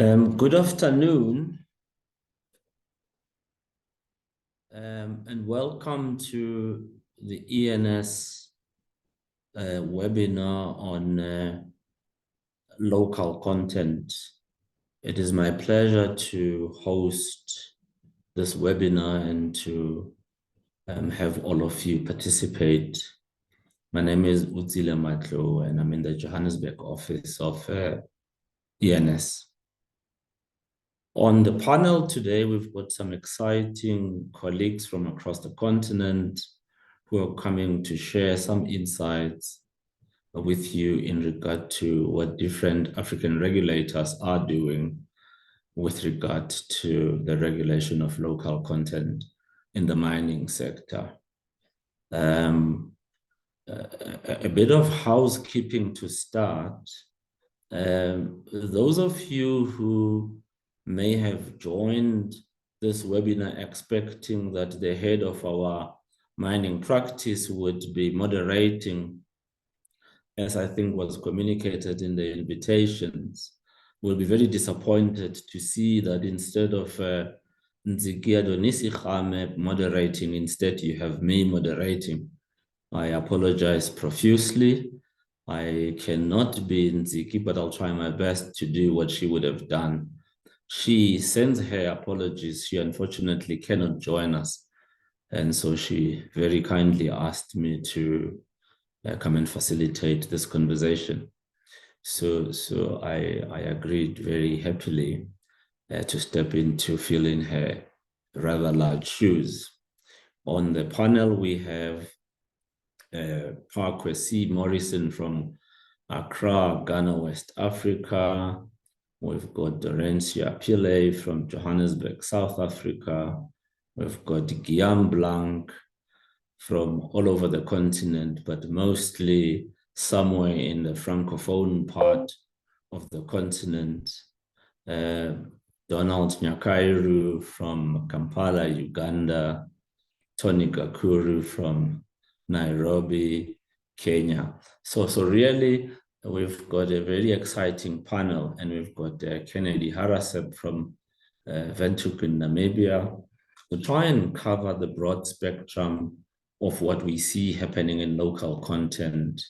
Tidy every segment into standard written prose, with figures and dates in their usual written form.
Good afternoon, and welcome to the ENS webinar on local content. It is my pleasure to host this webinar and to have all of you participate. My name is Utsile Matlo, and I'm in the Johannesburg office of ENS. On the panel today, we've got some exciting colleagues from across the continent who are coming to share some insights with you in regard to what different African regulators are doing with regard to the regulation of local content in the mining sector. A bit of housekeeping to start. Those of you who may have joined this webinar expecting that the head of our mining practice would be moderating, as I think was communicated in the invitations, will be very disappointed to see that instead of Nziki Adonisi moderating, instead you have me moderating. I apologize profusely. I cannot be Nziki, but I'll try my best to do what she would have done. She sends her apologies. She unfortunately cannot join us. And so she very kindly asked me to come and facilitate this conversation. So I agreed very happily to step in to fill in her rather large shoes. On the panel, we have Farquhar Morrison from Accra, Ghana, West Africa. We've got Dorencia Pillay from Johannesburg, South Africa. We've got Guillaume Blanc from all over the continent, but mostly somewhere in the Francophone part of the continent. Donald Nyakairu from Kampala, Uganda. Tony Gakuru from Nairobi, Kenya. So really, we've got a very exciting panel, and we've got Kennedy Harasep from Windhoek in Namibia to try and cover the broad spectrum of what we see happening in local content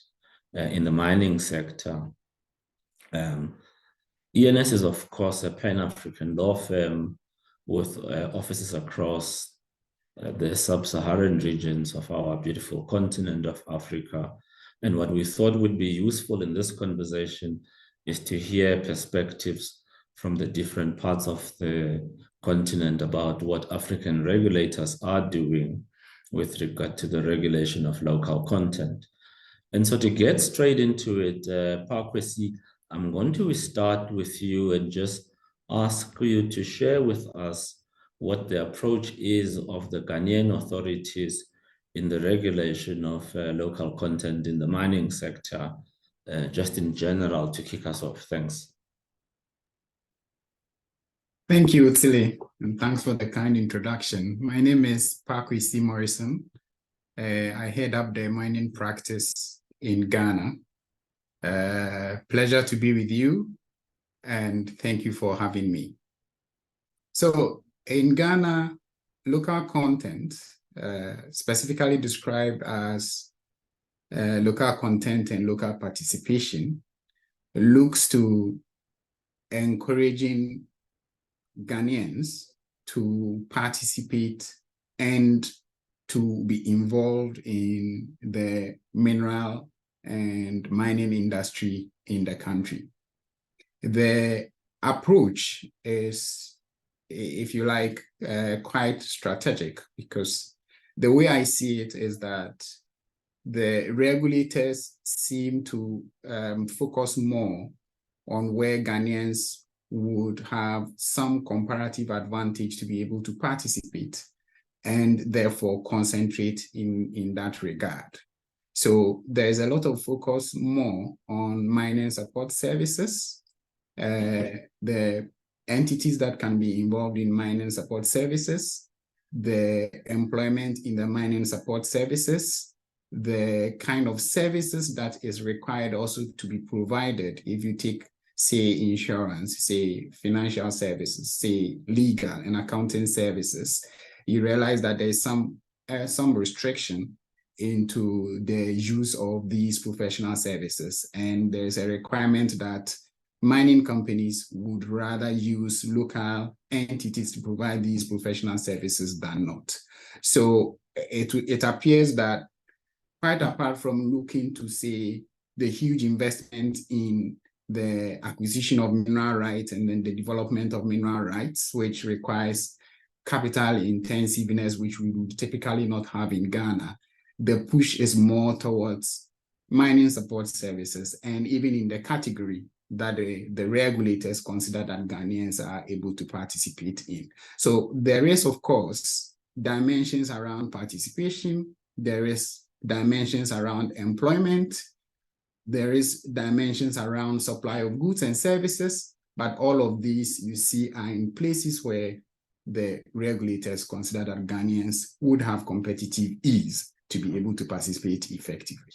in the mining sector. ENS is, of course, a Pan-African law firm with offices across the sub-Saharan regions of our beautiful continent of Africa. And what we thought would be useful in this conversation is to hear perspectives from the different parts of the continent about what African regulators are doing with regard to the regulation of local content. And so to get straight into it, Parkwesi, I'm going to start with you and just ask you to share with us what the approach is of the Ghanaian authorities in the regulation of local content in the mining sector, just in general, to kick us off. Thanks. Thank you, Utsile, and thanks for the kind introduction. My name is Farquhar Morrison. I head up the mining practice in Ghana. Pleasure to be with you, and thank you for having me. So in Ghana, local content, specifically described as local content and local participation, looks to encouraging Ghanaians to participate and to be involved in the mineral and mining industry in the country. The approach is, if you like, quite strategic, because the way I see it is that the regulators seem to focus more on where Ghanaians would have some comparative advantage to be able to participate and therefore concentrate in that regard. So there's a lot of focus more on mining support services, the entities that can be involved in mining support services, the employment in the mining support services, the kind of services that is required also to be provided if you take say insurance, say financial services, say legal and accounting services, you realize that there's some restriction into the use of these professional services. And there's a requirement that mining companies would rather use local entities to provide these professional services than not. So it appears that quite apart from looking to say the huge investment in the acquisition of mineral rights and then the development of mineral rights, which requires capital intensiveness, which we would typically not have in Ghana, the push is more towards mining support services, and even in the category that the regulators consider that Ghanaians are able to participate in. So there is, of course, dimensions around participation, there is dimensions around employment, there is dimensions around supply of goods and services, but all of these you see are in places where the regulators consider that Ghanaians would have competitive ease to be able to participate effectively.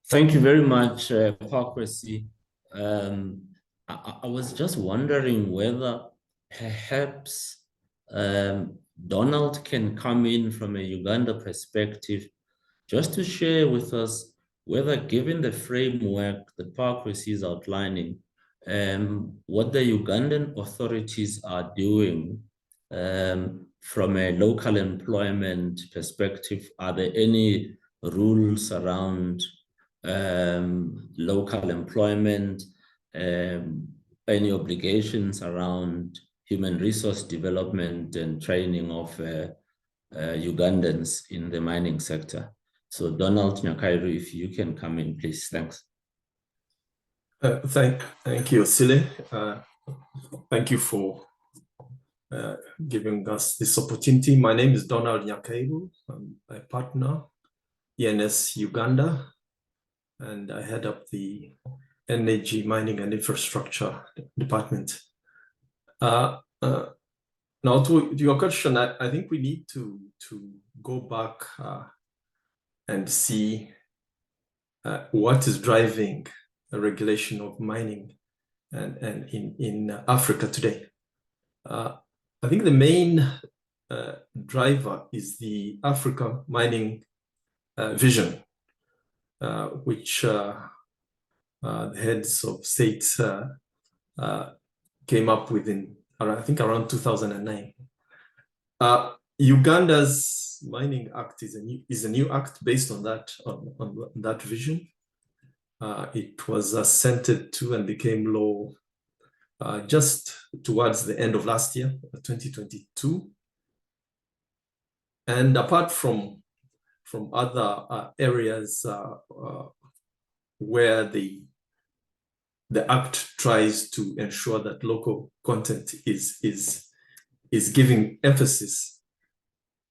Thank you very much, Pakwesi. I was just wondering whether perhaps Donald can come in from a Uganda perspective just to share with us whether, given the framework that Pakwesi is outlining, what the Ugandan authorities are doing from a local employment perspective. Are there any rules around local employment, any obligations around human resource development and training of Ugandans in the mining sector? So Donald Nyakairu, if you can come in, please. Thanks. Thank you, Sile. Thank you for giving us this opportunity. My name is Donald Nyakairu. I'm a partner, ENS Uganda, and I head up the Energy, Mining and Infrastructure Department. Now to your question, I think we need to go back and see what is driving the regulation of mining and in Africa today. I think the main driver is the Africa mining vision, which the heads of states came up with in, I think, around 2009. Uganda's Mining Act is a new act based on that vision. It was assented to and became law just towards the end of last year, 2022. And apart from other areas where the act tries to ensure that local content is giving emphasis,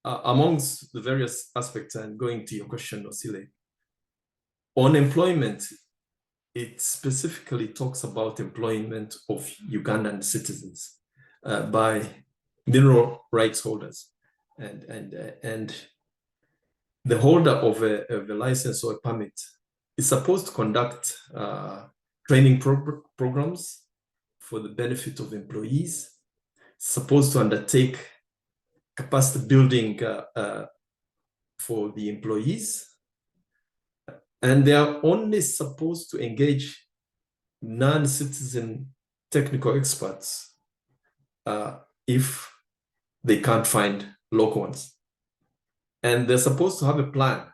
amongst the various aspects, and going to your question, Osile, on employment, it specifically talks about employment of Ugandan citizens by mineral rights holders, and the holder of a license or a permit is supposed to conduct training programs for the benefit of employees, supposed to undertake capacity building for the employees, and they are only supposed to engage non-citizen technical experts if they can't find local ones. And they're supposed to have a plan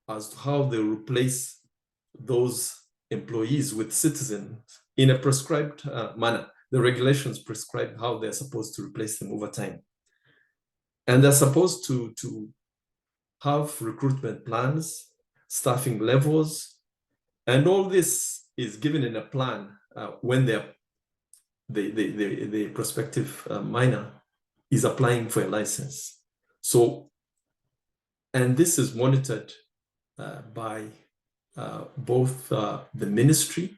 as to how they replace those employees with citizens in a prescribed manner. The regulations prescribe how they're supposed to replace them over time. And they're supposed to have recruitment plans, staffing levels, and all this is given in a plan when the prospective miner is applying for a license. So, and this is monitored by both the ministry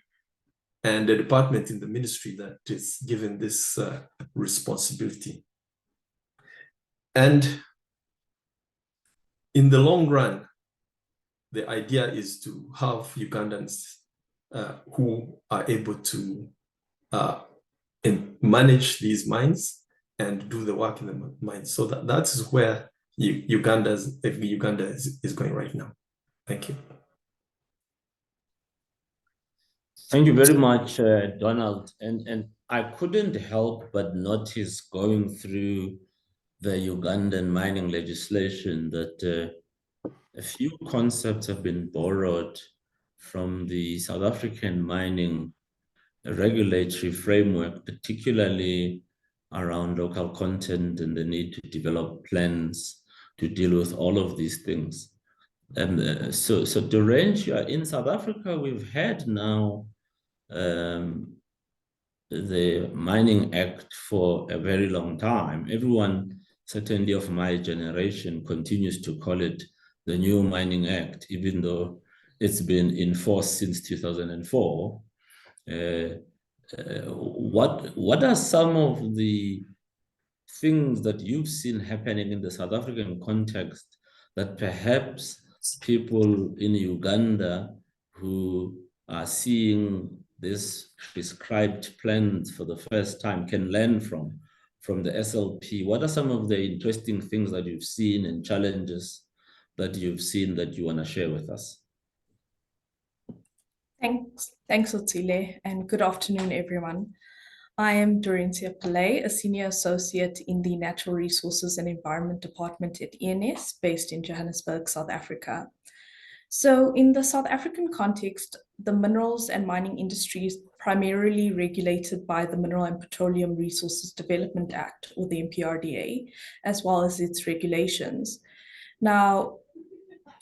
and the department in the ministry that is given this responsibility. And in the long run, the idea is to have Ugandans who are able to manage these mines and do the work in the mines. So that is where Uganda is going right now. Thank you. Thank you very much, Donald. And I couldn't help but notice going through the Ugandan mining legislation that a few concepts have been borrowed from the South African mining regulatory framework, particularly around local content and the need to develop plans to deal with all of these things. And so to range in South Africa, we've had now the Mining Act for a very long time. Everyone, certainly of my generation, continues to call it the new Mining Act, even though it's been in force since 2004. What are some of the things that you've seen happening in the South African context that perhaps people in Uganda who are seeing this prescribed plans for the first time can learn from the SLP? What are some of the interesting things that you've seen and challenges that you've seen that you want to share with us? Thanks, Otsile, and good afternoon, everyone. I am Dorentia Pillay, a senior associate in the Natural Resources and Environment Department at ENS, based in Johannesburg, South Africa. So in the South African context, the minerals and mining industry is primarily regulated by the Mineral and Petroleum Resources Development Act, or the MPRDA, as well as its regulations. Now,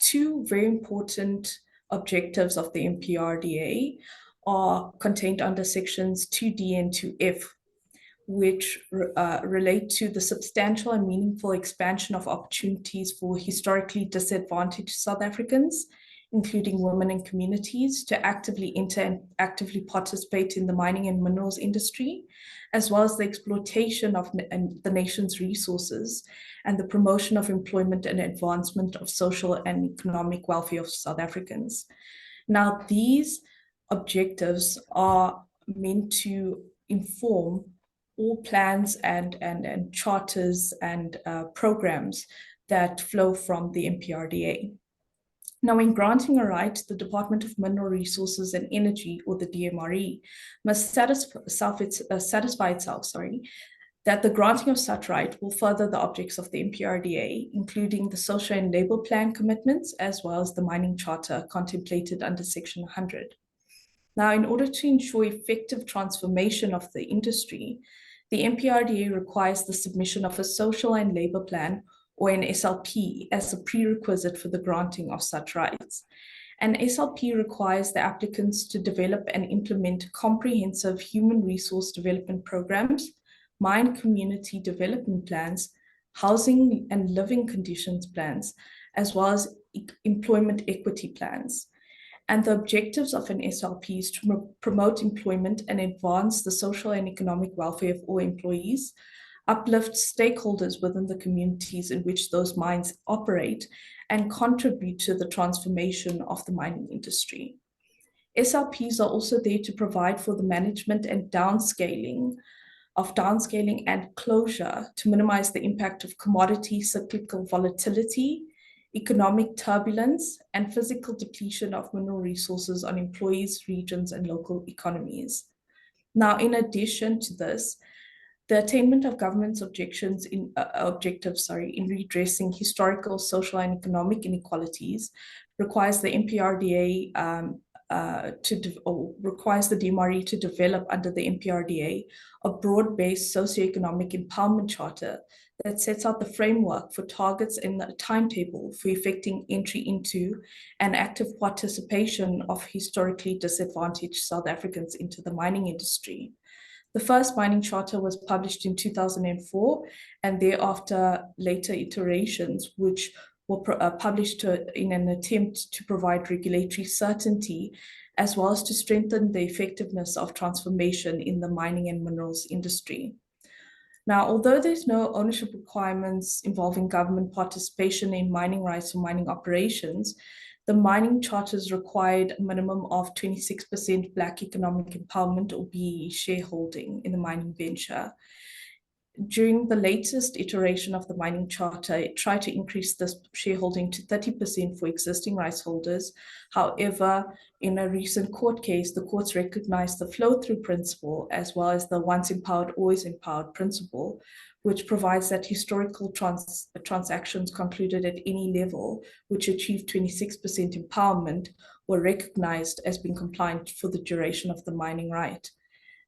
two very important objectives of the MPRDA are contained under sections 2D and 2F, which relate to the substantial and meaningful expansion of opportunities for historically disadvantaged South Africans, including women and communities, to actively enter and actively participate in the mining and minerals industry, as well as the exploitation of the nation's resources and the promotion of employment and advancement of social and economic welfare of South Africans. Now, these objectives are meant to inform all plans and charters and programs that flow from the MPRDA. Now, in granting a right, the Department of Mineral Resources and Energy, or the DMRE, must satisfy itself that the granting of such right will further the objects of the MPRDA, including the social and labor plan commitments, as well as the mining charter contemplated under Section 100. Now, in order to ensure effective transformation of the industry, the MPRDA requires the submission of a social and labor plan, or an SLP, as a prerequisite for the granting of such rights. An SLP requires the applicants to develop and implement comprehensive human resource development programs, mine community development plans, housing and living conditions plans, as well as employment equity plans. And the objectives of an SLP is to promote employment and advance the social and economic welfare of all employees, uplift stakeholders within the communities in which those mines operate, and contribute to the transformation of the mining industry. SLPs are also there to provide for the management and downscaling and closure to minimize the impact of commodity cyclical volatility, economic turbulence, and physical depletion of mineral resources on employees, regions, and local economies. Now, in addition to this, the attainment of government's objectives in redressing historical, social, and economic inequalities requires the MPRDA requires the DMRE to develop under the MPRDA a broad-based socioeconomic empowerment charter that sets out the framework for targets and a timetable for effecting entry into and active participation of historically disadvantaged South Africans into the mining industry. The first mining charter was published in 2004, and thereafter later iterations, which were published in an attempt to provide regulatory certainty, as well as to strengthen the effectiveness of transformation in the mining and minerals industry. Now, although there's no ownership requirements involving government participation in mining rights or mining operations, the mining charters required a minimum of 26% Black economic empowerment or BEE shareholding in the mining venture. During the latest iteration of the mining charter, it tried to increase this shareholding to 30% for existing rights holders. However, in a recent court case, the courts recognized the flow-through principle as well as the once empowered, always empowered principle, which provides that historical transactions concluded at any level which achieved 26% empowerment were recognized as being compliant for the duration of the mining right.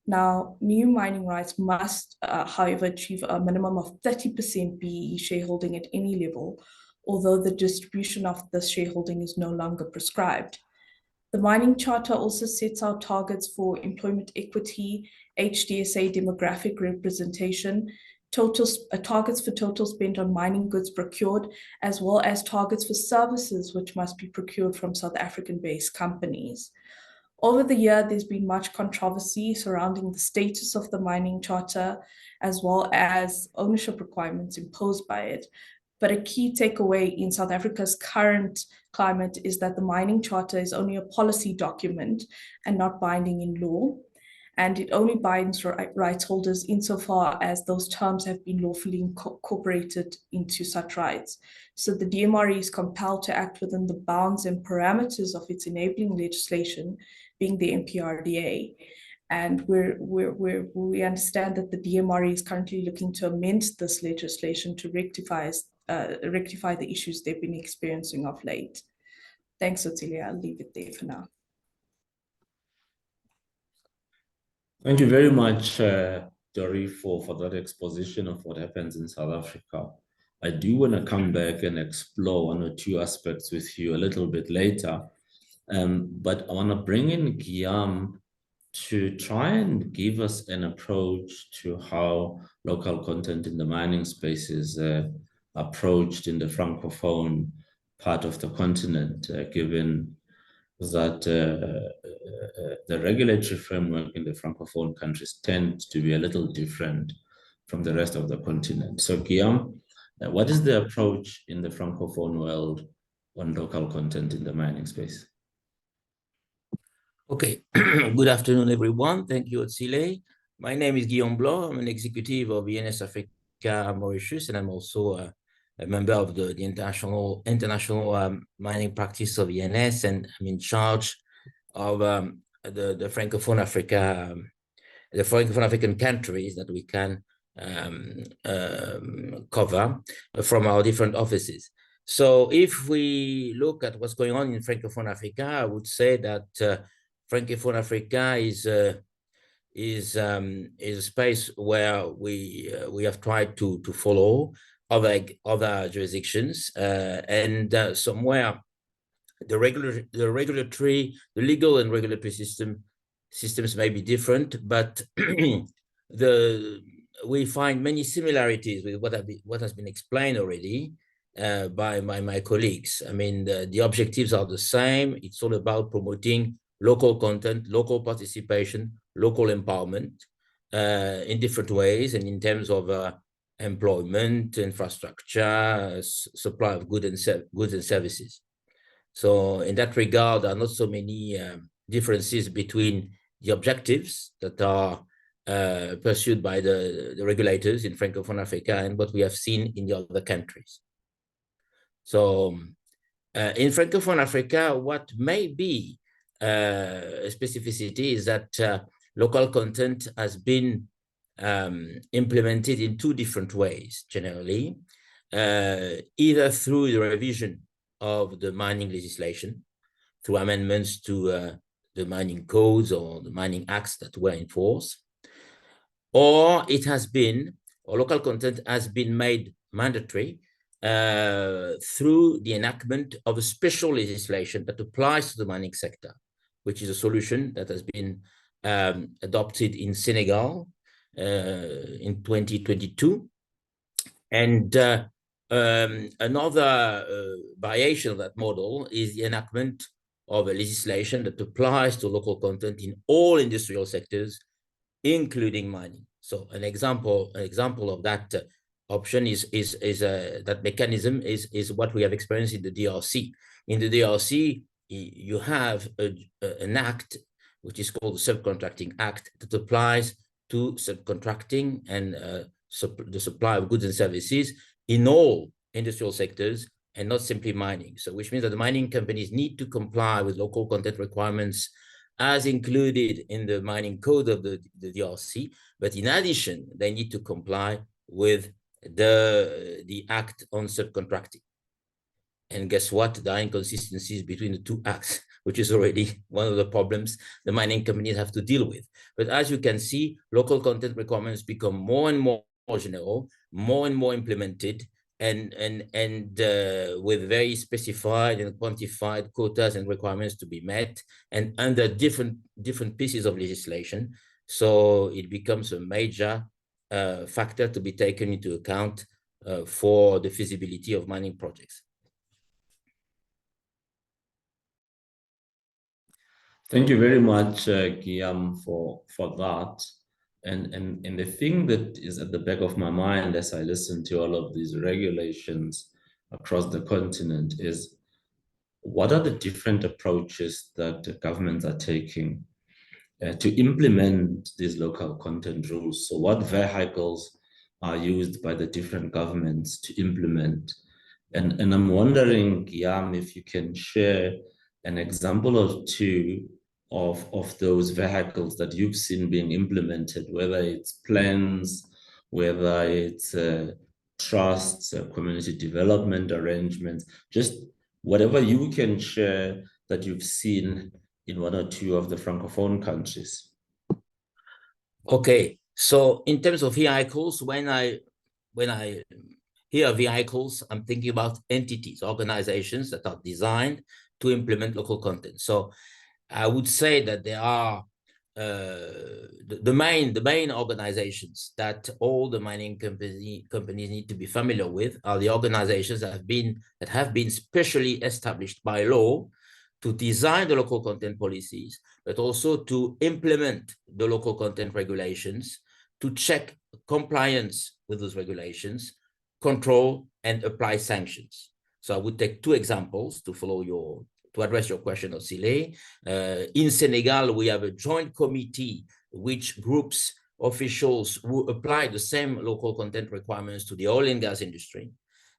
Now, new mining rights must, however, achieve a minimum of 30% BEE shareholding at any level, although the distribution of this shareholding is no longer prescribed. The mining charter also sets out targets for employment equity, HDSA demographic representation, targets for total spent on mining goods procured, as well as targets for services which must be procured from South African-based companies. Over the year, there's been much controversy surrounding the status of the mining charter, as well as ownership requirements imposed by it. But a key takeaway in South Africa's current climate is that the mining charter is only a policy document and not binding in law. And it only binds rights holders insofar as those terms have been lawfully incorporated into such rights. So the DMRE is compelled to act within the bounds and parameters of its enabling legislation, being the MPRDA. And we understand that the DMRE is currently looking to amend this legislation to rectify the issues they've been experiencing of late. Thanks, Otilia. I'll leave it there for now. Thank you very much, Dory, for that exposition of what happens in South Africa. I do want to come back and explore one or two aspects with you a little bit later. But I want to bring in Guillaume to try and give us an approach to how local content in the mining space is approached in the Francophone part of the continent, given that the regulatory framework in the Francophone countries tend to be a little different from the rest of the continent. So Guillaume, what is the approach in the Francophone world on local content in the mining space? Okay, good afternoon, everyone. Thank you, Otsile. My name is Guillaume Blanc. I'm an executive of ENS Africa Mauritius, and I'm also a member of the international mining practice of ENS, and I'm in charge of the Francophone Africa, the Francophone African countries that we can cover from our different offices. So if we look at what's going on in Francophone Africa, I would say that Francophone Africa is a space where we have tried to follow other jurisdictions, and somewhere the legal and regulatory systems may be different, but we find many similarities with what has been explained already by my colleagues. I mean, the objectives are the same. It's all about promoting local content, local participation, local empowerment in different ways, and in terms of employment, infrastructure, supply of goods and services. So in that regard, there are not so many differences between the objectives that are pursued by the regulators in Francophone Africa and what we have seen in the other countries. So in Francophone Africa, what may be a specificity is that local content has been implemented in two different ways, generally, either through the revision of the mining legislation, through amendments to the mining codes or the mining acts that were in force, or local content has been made mandatory through the enactment of a special legislation that applies to the mining sector, which is a solution that has been adopted in Senegal in 2022. And another variation of that model is the enactment of a legislation that applies to local content in all industrial sectors, including mining. So an example of that option is that mechanism is what we have experienced in the DRC. In the DRC, you have an act which is called the Subcontracting Act that applies to subcontracting and the supply of goods and services in all industrial sectors and not simply mining. So which means that the mining companies need to comply with local content requirements as included in the mining code of the DRC, but in addition, they need to comply with the act on subcontracting. And guess what? There are inconsistencies between the two acts, which is already one of the problems the mining companies have to deal with. But as you can see, local content requirements become more and more general, more and more implemented, and with very specified and quantified quotas and requirements to be met, and under different pieces of legislation. So it becomes a major factor to be taken into account for the feasibility of mining projects. Thank you very much, Guillaume, for that. And the thing that is at the back of my mind as I listen to all of these regulations across the continent is, what are the different approaches that governments are taking to implement these local content rules? So what vehicles are used by the different governments to implement? And I'm wondering, Guillaume, if you can share an example or two of those vehicles that you've seen being implemented, whether it's plans, whether it's trusts, community development arrangements, just whatever you can share that you've seen in one or two of the Francophone countries. Okay, so in terms of vehicles, when I hear vehicles, I'm thinking about entities, organizations that are designed to implement local content. So I would say that there are the main organizations that all the mining companies need to be familiar with are the organizations that have been specially established by law to design the local content policies, but also to implement the local content regulations, to check compliance with those regulations, control and apply sanctions. So I would take two examples to address your question, Osile. In Senegal, we have a joint committee which groups officials who apply the same local content requirements to the oil and gas industry.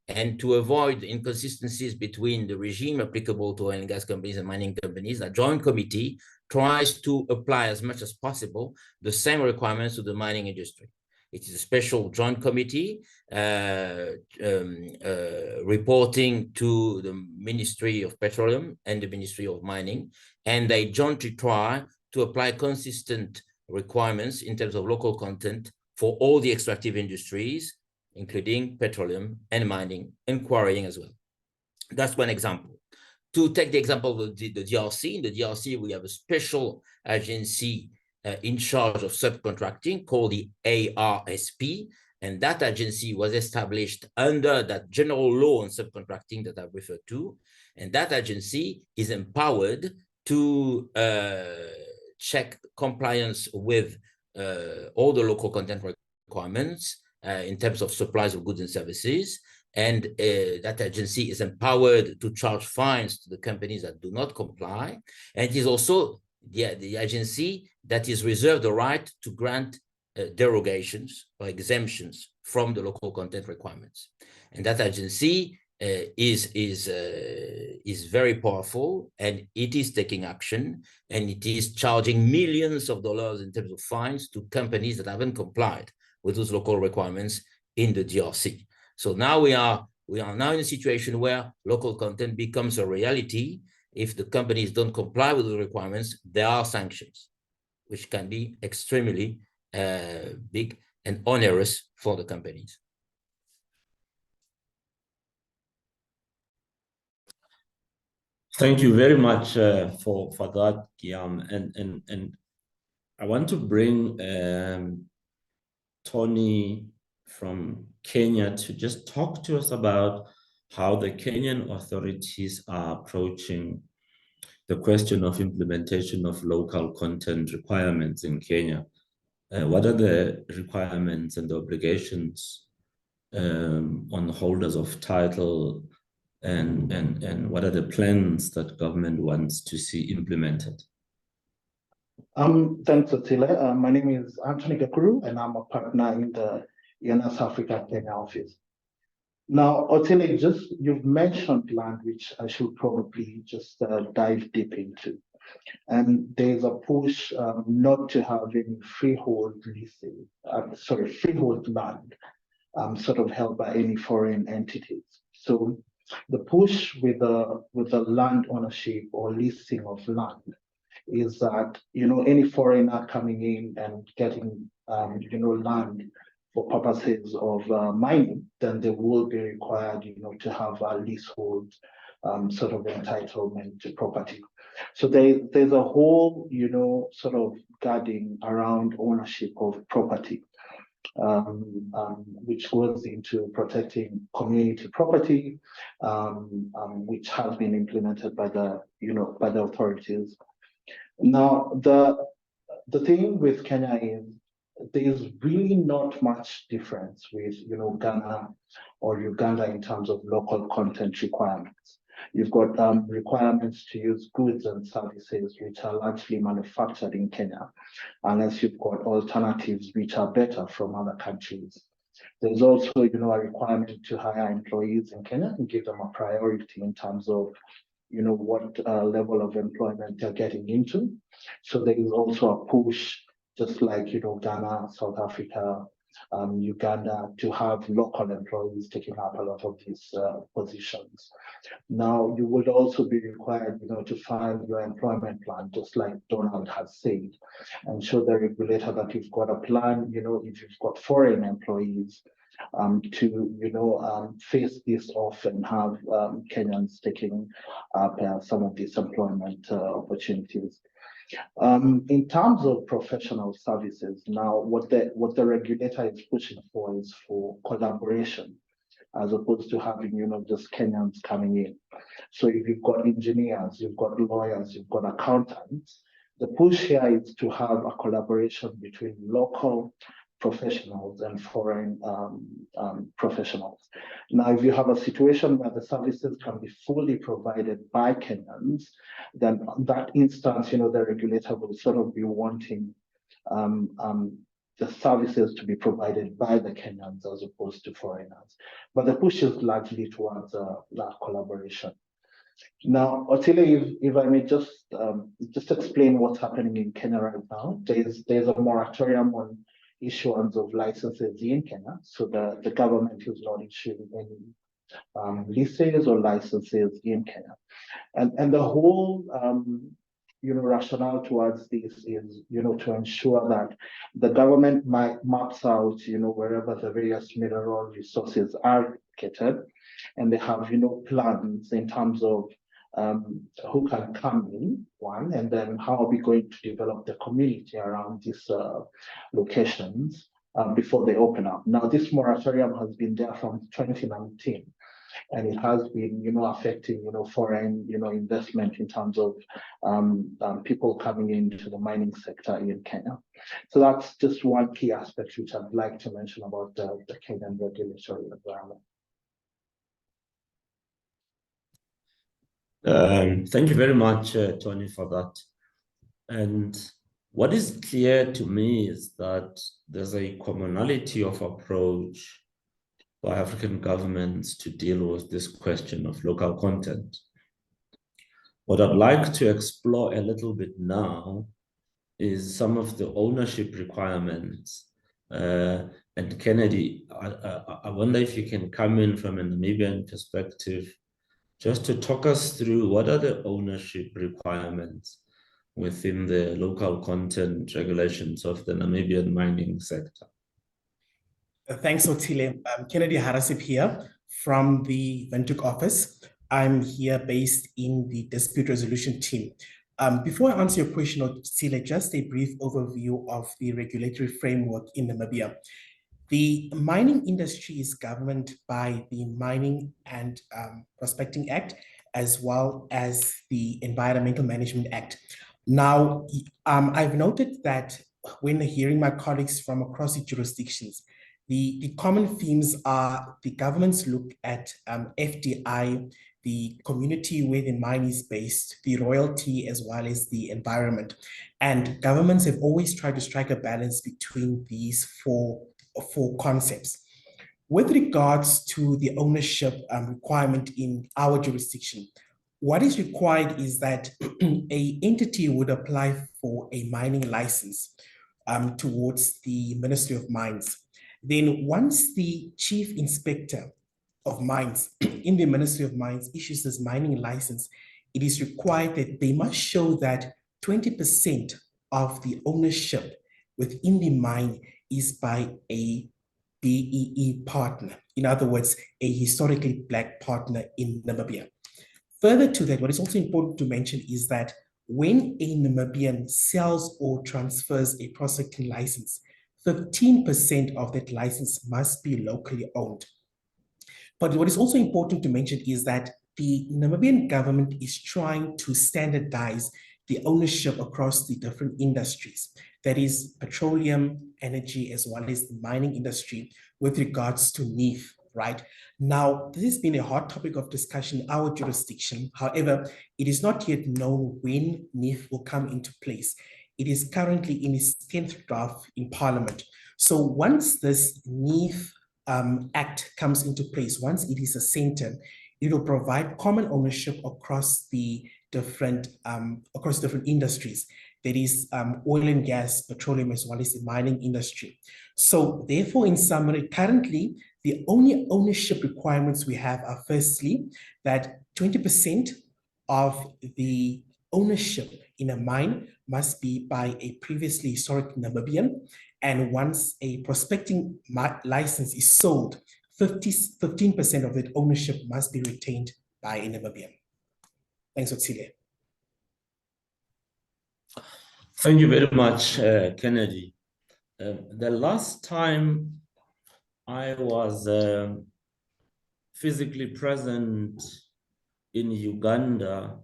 And to avoid inconsistencies between the regime applicable to oil and gas companies and mining companies, a joint committee tries to apply as much as possible the same requirements to the mining industry. It is a special joint committee reporting to the Ministry of Petroleum and the Ministry of Mining, and they jointly try to apply consistent requirements in terms of local content for all the extractive industries, including petroleum and mining and quarrying as well. That's one example. To take the example of the DRC, in the DRC, we have a special agency in charge of subcontracting called the ARSP, and that agency was established under that general law on subcontracting that I've referred to, and that agency is empowered to check compliance with all the local content requirements in terms of supplies of goods and services, and that agency is empowered to charge fines to the companies that do not comply, and it is also the agency that is reserved the right to grant derogations or exemptions from the local content requirements. And that agency is very powerful, and it is taking action, and it is charging millions of dollars in terms of fines to companies that haven't complied with those local requirements in the DRC. So now we are now in a situation where local content becomes a reality. If the companies don't comply with the requirements, there are sanctions, which can be extremely big and onerous for the companies. Thank you very much for that, Guillaume. And I want to bring Tony from Kenya to just talk to us about how the Kenyan authorities are approaching the question of implementation of local content requirements in Kenya. What are the requirements and the obligations on holders of title, and what are the plans that government wants to see implemented? Thanks, Otile. My name is Anthony Gakuru, and I'm a partner in the ENS Africa Kenya office. Now, Otile, you've mentioned land, which I should probably just dive deep into. And there's a push not to have any freehold leasing, freehold land sort of held by any foreign entities. So the push with the land ownership or leasing of land is that, any foreigner coming in and getting, land for purposes of mining, then they will be required, to have a leasehold sort of entitlement to property. So there's a whole, sort of guarding around ownership of property, which goes into protecting community property, which has been implemented by the authorities. Now, the thing with Kenya is there's really not much difference with, Ghana or Uganda in terms of local content requirements. You've got requirements to use goods and services which are largely manufactured in Kenya, unless you've got alternatives which are better from other countries. There's also, a requirement to hire employees in Kenya and give them a priority in terms of, what level of employment they're getting into. So there is also a push, just like, Ghana, South Africa, Uganda, to have local employees taking up a lot of these positions. Now, you would also be required, to file your employment plan, just like Donald has said, and show the regulator that you've got a plan, if you've got foreign employees, to, face this off and have Kenyans taking up some of these employment opportunities. In terms of professional services, now what the regulator is pushing for is for collaboration, as opposed to having, just Kenyans coming in. So if you've got engineers, you've got lawyers, you've got accountants, the push here is to have a collaboration between local professionals and foreign professionals. Now, if you have a situation where the services can be fully provided by Kenyans, then in that instance, the regulator will sort of be wanting the services to be provided by the Kenyans as opposed to foreigners. But the push is largely towards that collaboration. Now, Otile, if I may just explain what's happening in Kenya right now. There's a moratorium on issuance of licenses in Kenya. So the government is not issuing any leases or licenses in Kenya. And the whole rationale towards this is, to ensure that the government maps out, wherever the various mineral resources are located, and they have, plans in terms of who can come in, one, and then how are we going to develop the community around these locations before they open up. Now, this moratorium has been there from 2019. And it has been, affecting, foreign, investment in terms of people coming into the mining sector in Kenya. So that's just one key aspect which I'd like to mention about the Kenyan regulatory environment. Thank you very much, Tony, for that. And what is clear to me is that there's a commonality of approach for African governments to deal with this question of local content. What I'd like to explore a little bit now is some of the ownership requirements. And Kennedy, I wonder if you can come in from a Namibian perspective, just to talk us through what are the ownership requirements within the local content regulations of the Namibian mining sector. Thanks, Otile. Kennedy Harasip here from the Windhoek office. I'm here based in the dispute resolution team. Before I answer your question, Otile, just a brief overview of the regulatory framework in Namibia. The mining industry is governed by the Mining and Prospecting Act, as well as the Environmental Management Act. Now, I've noted that when hearing my colleagues from across the jurisdictions, The common themes are the governments look at FDI, the community where the mine is based, the royalty, as well as the environment. And governments have always tried to strike a balance between these four concepts. With regards to the ownership requirement in our jurisdiction, what is required is that an entity would apply for a mining license towards the Ministry of Mines. Then once the Chief Inspector of Mines in the Ministry of Mines issues this mining license, it is required that they must show that 20% of the ownership within the mine is by a BEE partner. In other words, a historically Black partner in Namibia. Further to that, what is also important to mention is that when a Namibian sells or transfers a prospecting license, 15% of that license must be locally owned. But what is also important to mention is that the Namibian government is trying to standardize the ownership across the different industries, that is petroleum, energy, as well as the mining industry with regards to NIF, right? Now, this has been a hot topic of discussion in our jurisdiction. However, it is not yet known when NIF will come into place. It is currently in its 10th draft in Parliament. So once this NIF Act comes into place, once it is assented, it will provide common ownership across the different industries. That is oil and gas, petroleum, as well as the mining industry. So therefore, in summary, currently, the only ownership requirements we have are firstly, that 20% of the ownership in a mine must be by a previously historic Namibian. And once a prospecting license is sold, 15% of that ownership must be retained by a Namibian. Thanks, Otsile. Thank you very much, Kennedy. The last time I was physically present in Uganda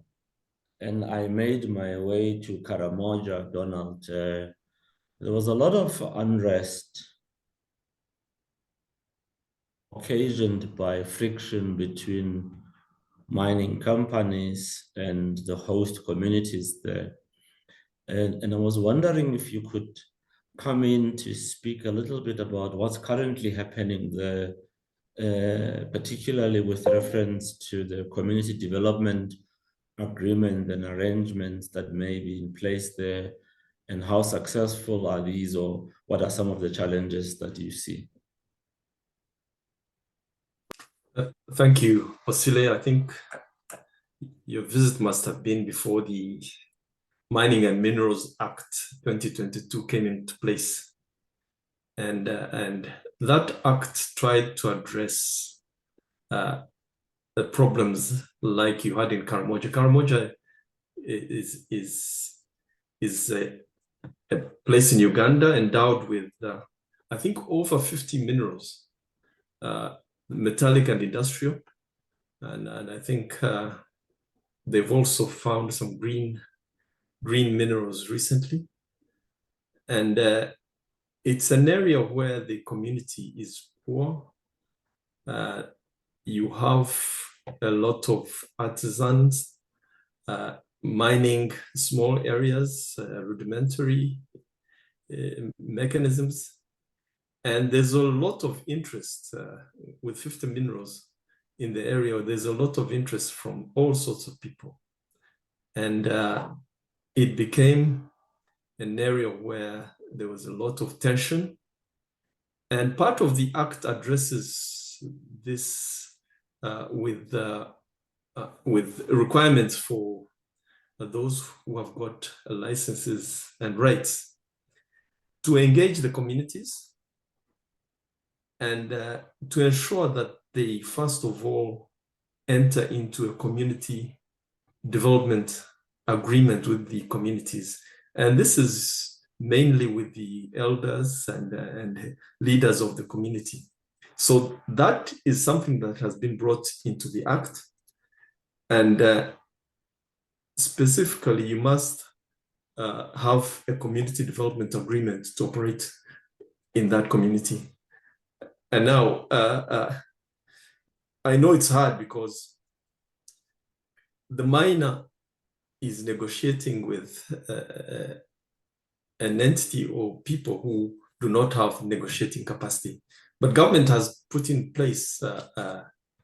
and I made my way to Karamoja, Donald, there was a lot of unrest occasioned by friction between mining companies and the host communities there. And I was wondering if you could come in to speak a little bit about what's currently happening there, particularly with reference to the community development agreement and arrangements that may be in place there, and how successful are these, or what are some of the challenges that you see? Thank you, Osile. I think your visit must have been before the Mining and Minerals Act 2022 came into place. And that act tried to address the problems like you had in Karamoja. Karamoja is a place in Uganda endowed with, I think, over 50 minerals, metallic and industrial. And I think they've also found some green minerals recently. And it's an area where the community is poor. You have a lot of artisans mining small areas, rudimentary mechanisms. And there's a lot of interest with 50 minerals in the area. There's a lot of interest from all sorts of people. And it became an area where there was a lot of tension. And part of the act addresses this with requirements for those who have got licenses and rights to engage the communities and to ensure that they, first of all, enter into a community development agreement with the communities. And this is mainly with the elders and leaders of the community. So that is something that has been brought into the act. And specifically, you must have a community development agreement to operate in that community. And now I know it's hard because the miner is negotiating with an entity or people who do not have negotiating capacity. But government has put in place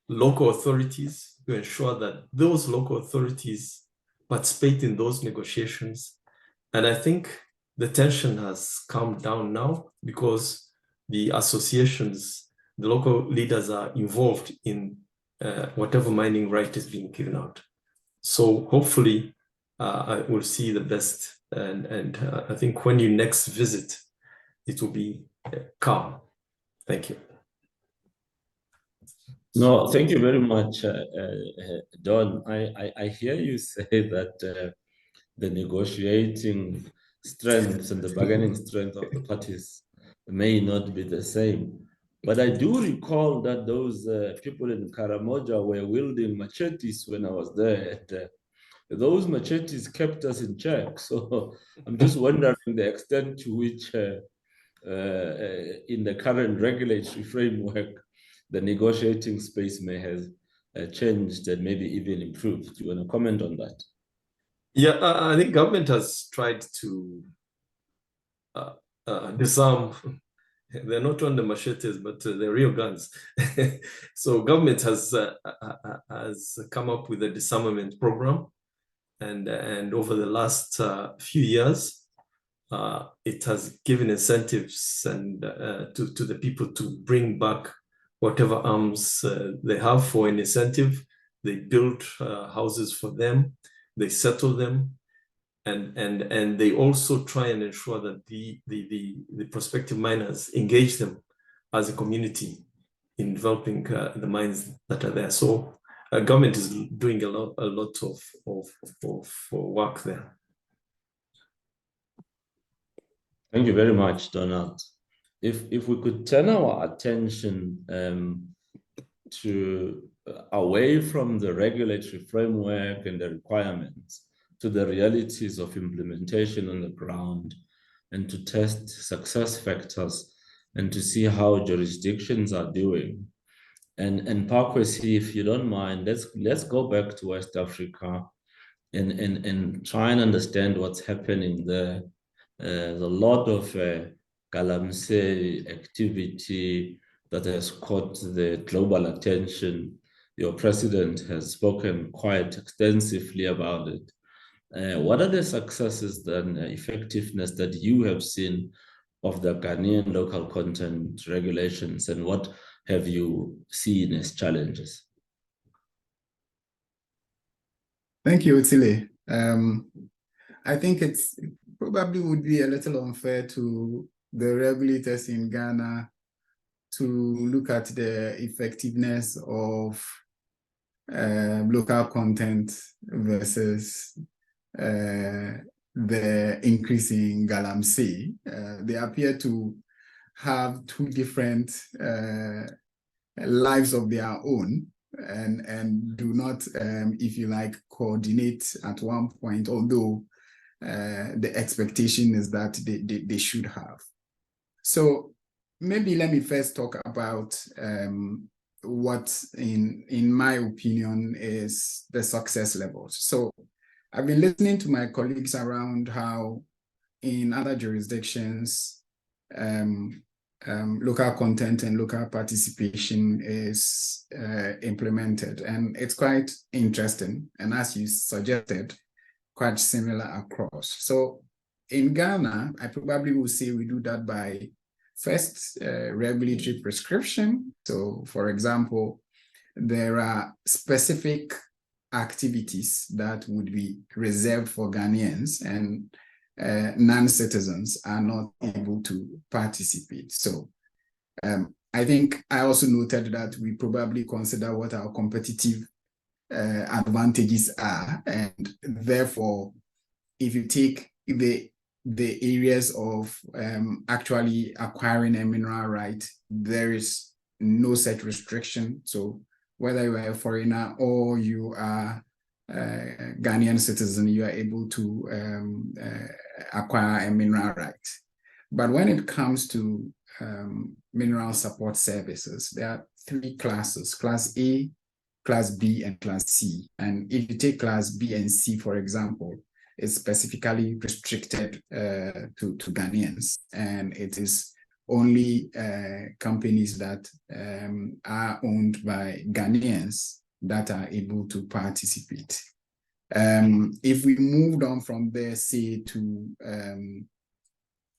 local authorities to ensure that those local authorities participate in those negotiations. And I think the tension has calmed down now because the associations, the local leaders are involved in whatever mining right is being given out. So hopefully I will see the best. And I think when you next visit, it will be calm. Thank you. No, thank you very much, Don. I hear you say that the negotiating strengths and the bargaining strength of the parties may not be the same. But I do recall that those people in Karamoja were wielding machetes when I was there. And, those machetes kept us in check. So I'm just wondering the extent to which in the current regulatory framework, the negotiating space may have changed and maybe even improved. Do you want to comment on that? Yeah, I think government has tried to disarm. They're not on the machetes, but they're real guns. So government has come up with a disarmament program, and over the last few years, it has given incentives and to the people to bring back whatever arms they have for an incentive. They build houses for them, they settle them, and they also try and ensure that the prospective miners engage them as a community in developing the mines that are there. So government is doing a lot of work there. Thank you very much, Donald. If we could turn our attention to away from the regulatory framework and the requirements to the realities of implementation on the ground, and to test success factors and to see how jurisdictions are doing. And Pakwesi, if you don't mind, let's go back to West Africa and try and understand what's happening there. There's a lot of Galamsey activity that has caught the global attention. Your president has spoken quite extensively about it. What are the successes and effectiveness that you have seen of the Ghanaian local content regulations, and what have you seen as challenges? Thank you, Otile. I think it's probably would be a little unfair to the regulators in Ghana to look at the effectiveness of local content versus the increase in Galamsey. They appear to have two different lives of their own, and do not, if you like, coordinate at one point, although the expectation is that they should have. So maybe let me first talk about what, in my opinion, is the success levels. So I've been listening to my colleagues around how in other jurisdictions, local content and local participation is implemented. And it's quite interesting. And as you suggested, quite similar across. So in Ghana, I probably will say we do that by first regulatory prescription. So for example, there are specific activities that would be reserved for Ghanaians, and non-citizens are not able to participate. So I think I also noted that we probably consider what our competitive advantages are, and therefore, if you take the areas of actually acquiring a mineral right, there is no such restriction. So whether you are a foreigner or you are a Ghanaian citizen, you are able to acquire a mineral right. But when it comes to mineral support services. There are 3 classes: Class A, Class B, and Class C. And if you take Class B and C, for example, it's specifically restricted to Ghanaians, and it is only companies that are owned by Ghanaians that are able to participate. If we moved on from there, say, to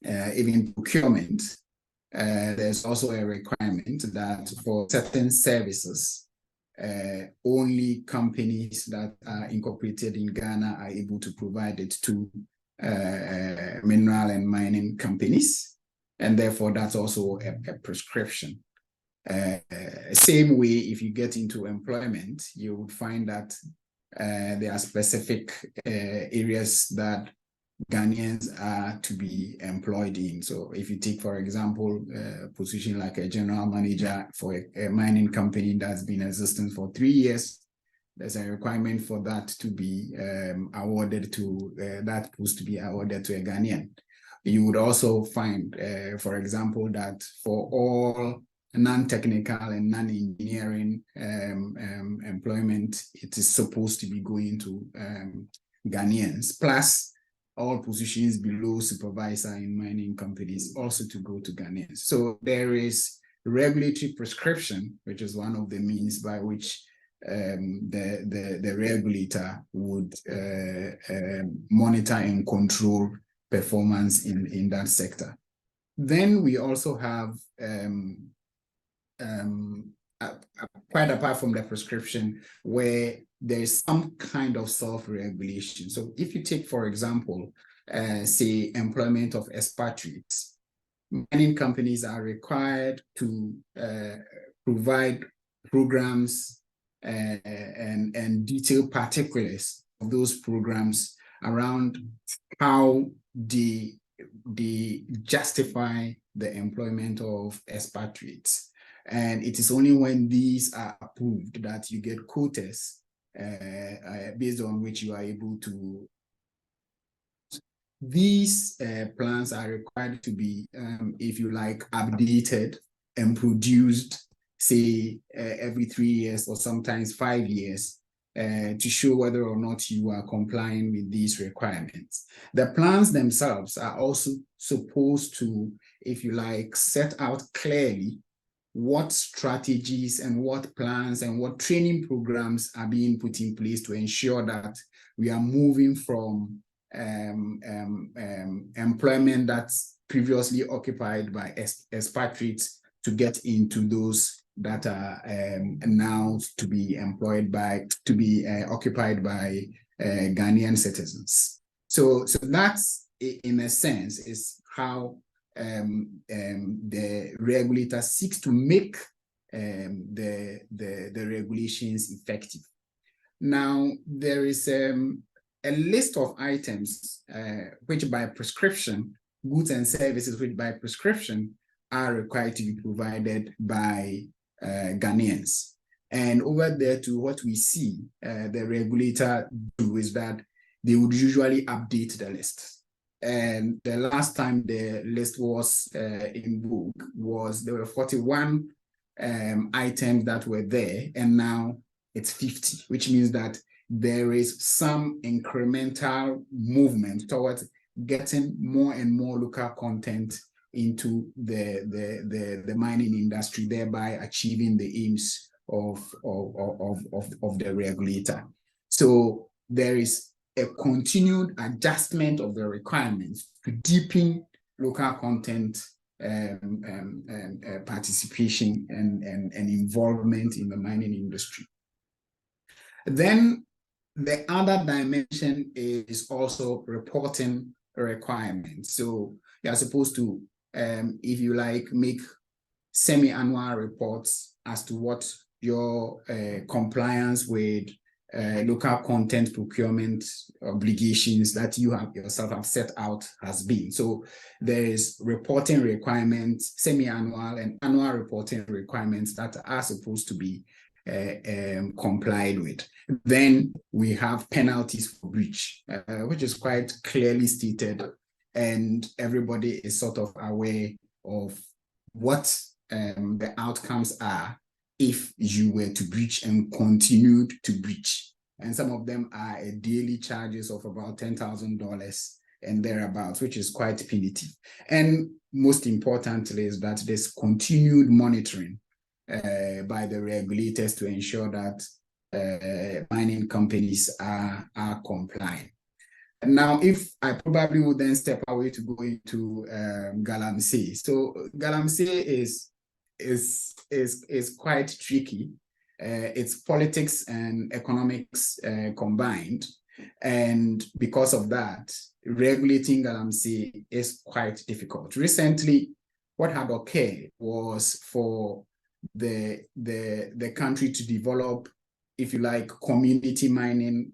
even procurement, there's also a requirement that for certain services, only companies that are incorporated in Ghana are able to provide it to mineral and mining companies. And therefore, that's also a prescription. Same way, if you get into employment, you would find that there are specific areas that Ghanaians are to be employed in. So if you take, for example, a position like a general manager for a mining company that's been in existence for 3 years, there's a requirement for that to be awarded to, that post to be awarded to a Ghanaian. You would also find, for example, that for all non-technical and non-engineering employment, it is supposed to be going to Ghanaians, plus all positions below supervisor in mining companies also to go to Ghanaians. So there is regulatory prescription, which is one of the means by which the regulator would monitor and control performance in that sector. Then we also have, quite apart from the prescription, where there is some kind of self-regulation. So if you take, for example, say, employment of expatriates, mining companies are required to provide programs and detailed particulars of those programs around how they justify the employment of expatriates. And it is only when these are approved that you get quotas based on which you are able to. These plans are required to be, if you like, updated and produced, say, every 3 years or sometimes 5 years to show whether or not you are complying with these requirements. The plans themselves are also supposed to, if you like, set out clearly what strategies and what plans and what training programs are being put in place to ensure that we are moving from employment that's previously occupied by expatriates to get into those that are now to be occupied by Ghanaian citizens. So that's, in a sense, is how the regulator seeks to make the regulations effective. Now, there is a list of items which by prescription, goods and services which by prescription are required to be provided by Ghanaians. And over there to what we see the regulator do is that they would usually update the list. And the last time the list was in vogue was there were 41 items that were there, and now it's 50, which means that there is some incremental movement towards getting more and more local content into the mining industry, thereby achieving the aims of the regulator. So there is a continued adjustment of the requirements to deepen local content participation and involvement in the mining industry. Then the other dimension is also reporting requirements. So you are supposed to, if you like, make semi-annual reports as to what your compliance with local content procurement obligations that you have yourself have set out has been. So there is reporting requirements, semi-annual and annual reporting requirements that are supposed to be complied with. Then we have penalties for breach, which is quite clearly stated, and everybody is sort of aware of what the outcomes are if you were to breach and continued to breach. And some of them are a daily charges of about $10,000 and thereabouts, which is quite punitive. And most importantly is that there's continued monitoring by the regulators to ensure that mining companies are compliant. Now, if I probably would then step away to go into Galamsey. So Galamsey is quite tricky. It's politics and economics combined. And because of that, regulating Galamsey is quite difficult. Recently, what had occurred was for the country to develop, if you like, community mining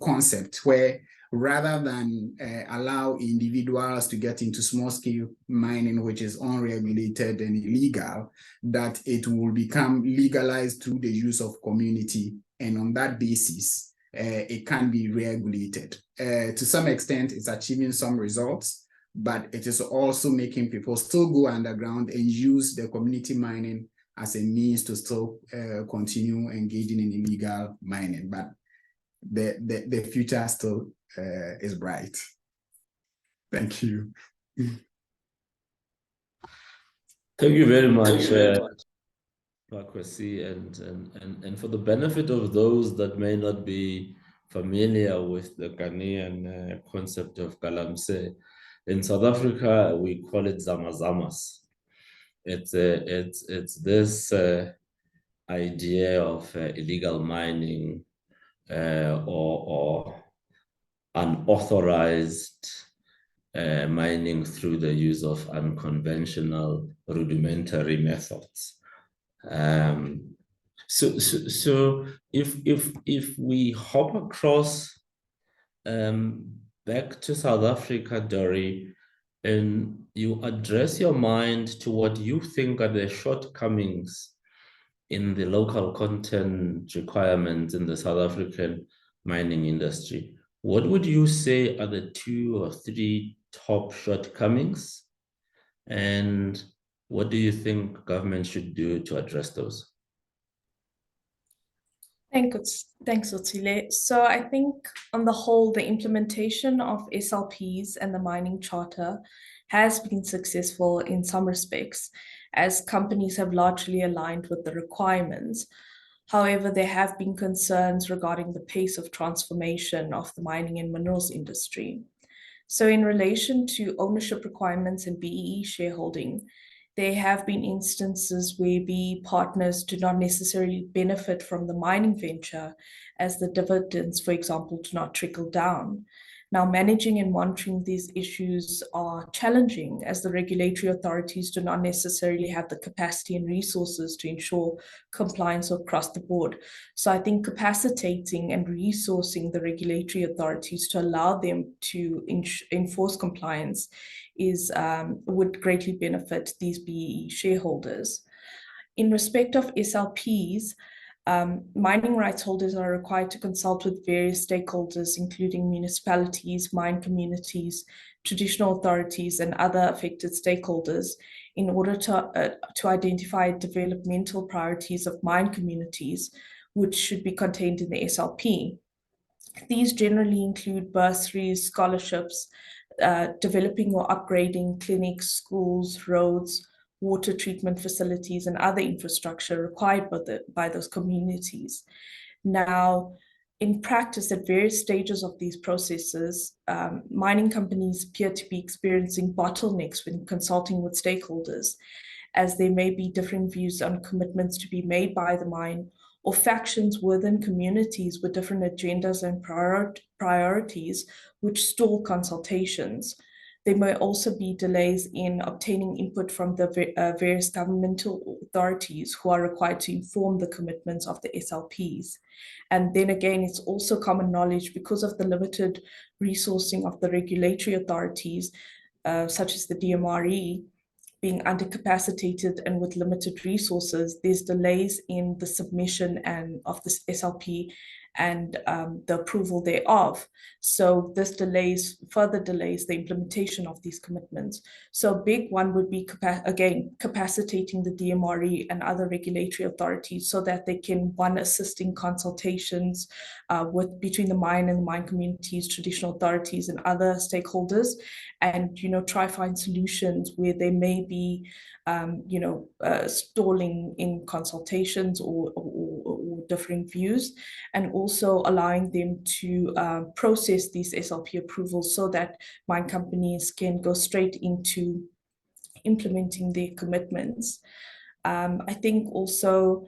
concept, where rather than allow individuals to get into small-scale mining, which is unregulated and illegal, that it will become legalized through the use of community. And on that basis, it can be regulated. To some extent, it's achieving some results, but it is also making people still go underground and use the community mining as a means to still continue engaging in illegal mining. But the future still is bright. Thank you. Thank you very much, Pakwasi. And for the benefit of those that may not be familiar with the Ghanaian concept of Galamsey, in South Africa, we call it zamazamas. It's this idea of illegal mining or unauthorized mining through the use of unconventional rudimentary methods. So if we hop across back to South Africa, Dory, and you address your mind to what you think are the shortcomings in the local content requirements in the South African mining industry, what would you say are the 2 or 3 top shortcomings? And what do you think government should do to address those? Thanks, Otsile. So I think on the whole, the implementation of SLPs and the mining charter has been successful in some respects, as companies have largely aligned with the requirements. However, there have been concerns regarding the pace of transformation of the mining and minerals industry. So in relation to ownership requirements and BEE shareholding, there have been instances where BEE partners do not necessarily benefit from the mining venture, as the dividends, for example, do not trickle down. Now, managing and monitoring these issues are challenging, as the regulatory authorities do not necessarily have the capacity and resources to ensure compliance across the board. So I think capacitating and resourcing the regulatory authorities to allow them to enforce compliance would greatly benefit these BEE shareholders. In respect of SLPs, mining rights holders are required to consult with various stakeholders, including municipalities, mine communities, traditional authorities, and other affected stakeholders, in order to identify developmental priorities of mine communities, which should be contained in the SLP. These generally include bursaries, scholarships, developing or upgrading clinics, schools, roads, water treatment facilities, and other infrastructure required by those communities. Now, in practice, at various stages of these processes, mining companies appear to be experiencing bottlenecks when consulting with stakeholders, as there may be differing views on commitments to be made by the mine, or factions within communities with different agendas and priorities which stall consultations. There may also be delays in obtaining input from the various governmental authorities who are required to inform the commitments of the SLPs. And then again, it's also common knowledge, because of the limited resourcing of the regulatory authorities, such as the DMRE, being undercapacitated and with limited resources, there's delays in the submission of this SLP and the approval thereof. So this further delays the implementation of these commitments. So a big one would be, capacitating the DMRE and other regulatory authorities so that they can, one, assist in consultations between the mine and the mine communities, traditional authorities, and other stakeholders, and try find solutions where they may be stalling in consultations or differing views, and also allowing them to process these SLP approvals so that mine companies can go straight into implementing their commitments. I think also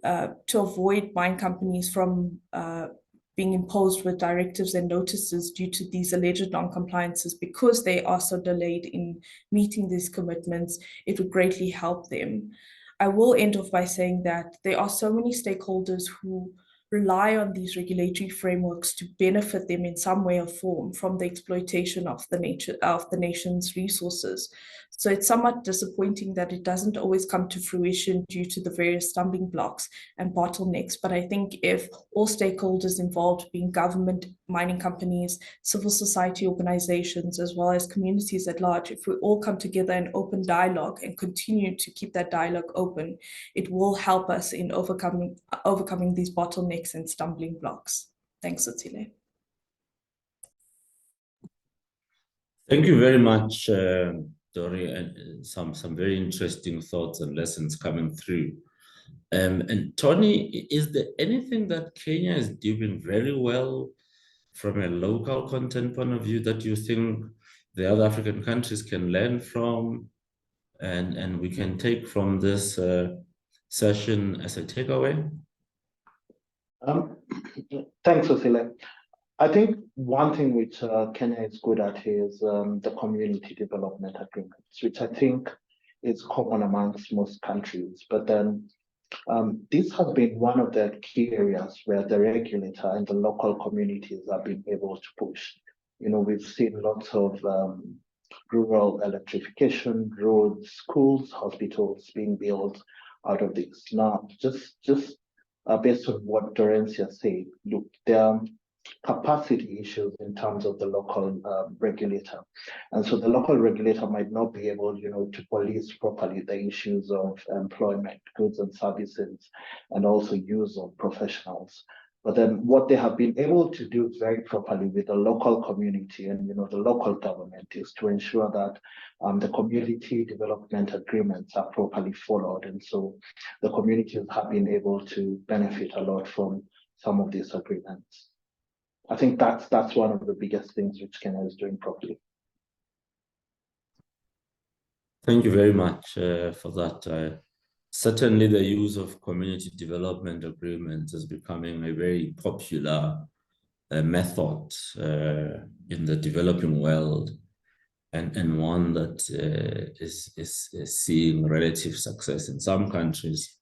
to avoid mine companies from being imposed with directives and notices due to these alleged non-compliances because they are so delayed in meeting these commitments, it would greatly help them. I will end off by saying that there are so many stakeholders who rely on these regulatory frameworks to benefit them in some way or form from the exploitation of the nation's resources. So it's somewhat disappointing that it doesn't always come to fruition due to the various stumbling blocks and bottlenecks. But I think if all stakeholders involved, being government, mining companies, civil society organizations, as well as communities at large, if we all come together in open dialogue and continue to keep that dialogue open, it will help us in overcoming these bottlenecks and stumbling blocks. Thanks, Otile. Thank you very much, Dori, and some very interesting thoughts and lessons coming through. And Tony, is there anything that Kenya is doing very well from a local content point of view that you think the other African countries can learn from and we can take from this session as a takeaway? Thanks, Otile. I think one thing which Kenya is good at is the community development agreements, which I think is common amongst most countries. But then this has been one of the key areas where the regulator and the local communities have been able to push. We've seen lots of rural electrification, roads, schools, hospitals being built out of this. Now, just based on what Dorencia said, look, there are capacity issues in terms of the local regulator. And so the local regulator might not be able, to police properly the issues of employment, goods and services, and also use of professionals. But then what they have been able to do very properly with the local community and, the local government is to ensure that the community development agreements are properly followed. And so the communities have been able to benefit a lot from some of these agreements. I think that's one of the biggest things which Kenya is doing properly. Thank you very much for that. Certainly the use of community development agreements is becoming a very popular method in the developing world, and one that is seeing relative success in some countries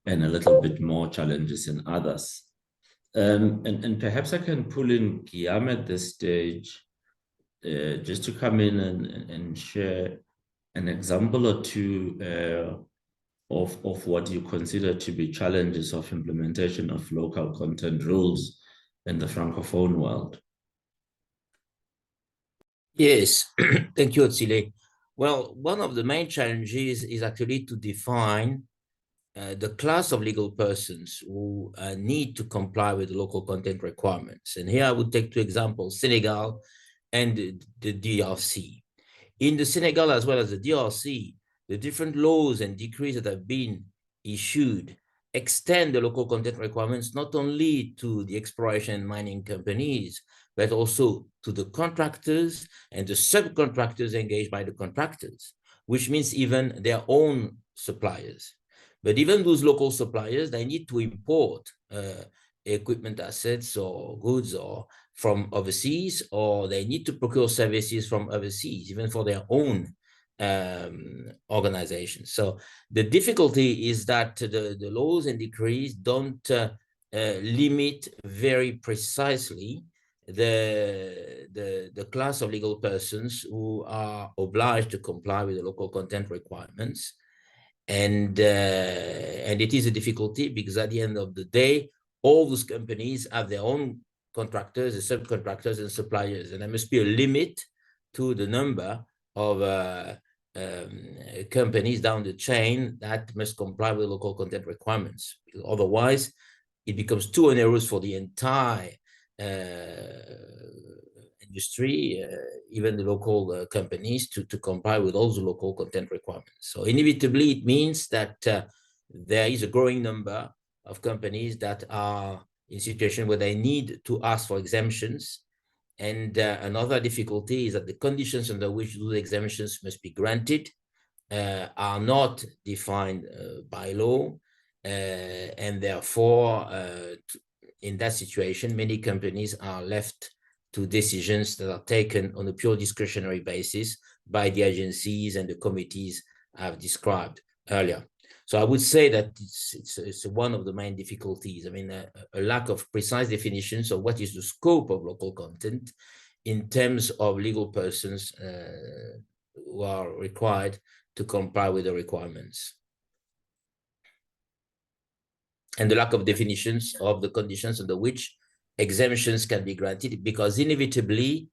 and a little bit more challenges in others. And perhaps I can pull in Guillaume at this stage just to come in and share an example or two of what you consider to be challenges of implementation of local content rules in the Francophone world. Yes, thank you, Otile. Well, one of the main challenges is actually to define the class of legal persons who need to comply with the local content requirements. And here I would take two examples, Senegal and the DRC. In the Senegal as well as the DRC, the different laws and decrees that have been issued extend the local content requirements not only to the exploration and mining companies, but also to the contractors and the subcontractors engaged by the contractors, which means even their own suppliers. But even those local suppliers, they need to import equipment assets or goods or from overseas, or they need to procure services from overseas, even for their own organizations. So the difficulty is that the laws and decrees don't limit very precisely the class of legal persons who are obliged to comply with the local content requirements. And it is a difficulty because at the end of the day, all those companies have their own contractors, and subcontractors, and suppliers, and there must be a limit to the number of companies down the chain that must comply with local content requirements. Because otherwise, it becomes too onerous for the entire industry, even the local companies, to comply with all the local content requirements. So inevitably, it means that there is a growing number of companies that are in a situation where they need to ask for exemptions. And another difficulty is that the conditions under which those exemptions must be granted are not defined by law. And therefore, in that situation, many companies are left to decisions that are taken on a pure discretionary basis by the agencies and the committees I've described earlier. So I would say that it's one of the main difficulties. I mean, a lack of precise definitions of what is the scope of local content in terms of legal persons who are required to comply with the requirements. And the lack of definitions of the conditions under which exemptions can be granted, because inevitably,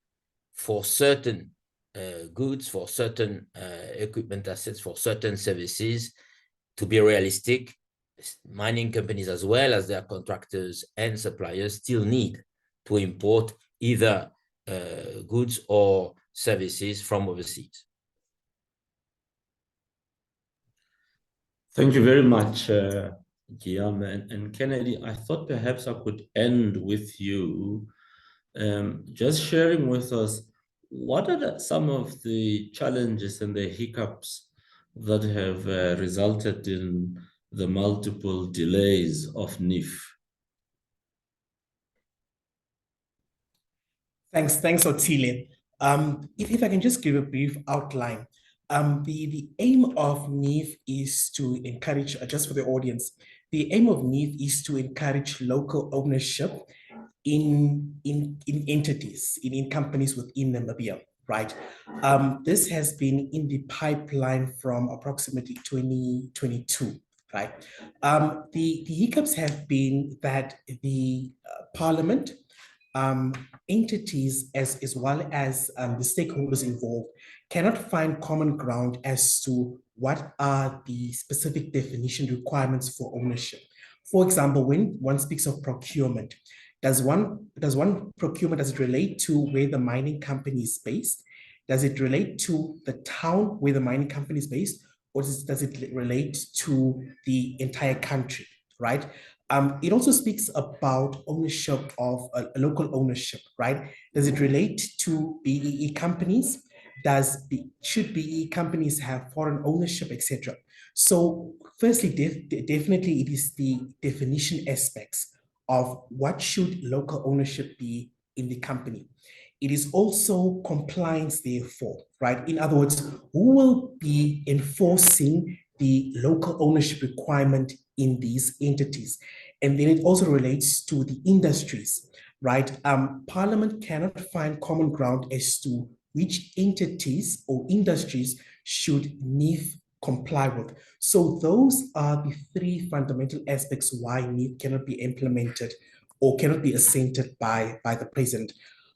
for certain goods, for certain equipment assets, for certain services, to be realistic, mining companies as well as their contractors and suppliers still need to import either goods or services from overseas. Thank you very much, Guillaume and Kennedy. I thought perhaps I could end with you just sharing with us what are some of the challenges and the hiccups that have resulted in the multiple delays of NIF. Thanks, Otile. If I can just give a brief outline. The aim of NIF is to encourage, just for the audience, the aim of NIF is to encourage local ownership in entities, in companies within Namibia, right? This has been in the pipeline from approximately 2022, right? The hiccups have been that the Parliament, entities as well as the stakeholders involved cannot find common ground as to what are the specific definition requirements for ownership. For example, when one speaks of procurement, does one procurement, does it relate to where the mining company is based? Does it relate to the town where the mining company is based? Or does it relate to the entire country, right? It also speaks about ownership of local ownership, right? Does it relate to BEE companies? Should BEE companies have foreign ownership, etc.? So firstly, definitely it is the definition aspects of what should local ownership be in the company. It is also compliance, therefore, right? In other words, who will be enforcing the local ownership requirement in these entities? And then it also relates to the industries, right? Parliament cannot find common ground as to which entities or industries should NIF comply with. So those are the three fundamental aspects why NIF cannot be implemented or cannot be assented by the president.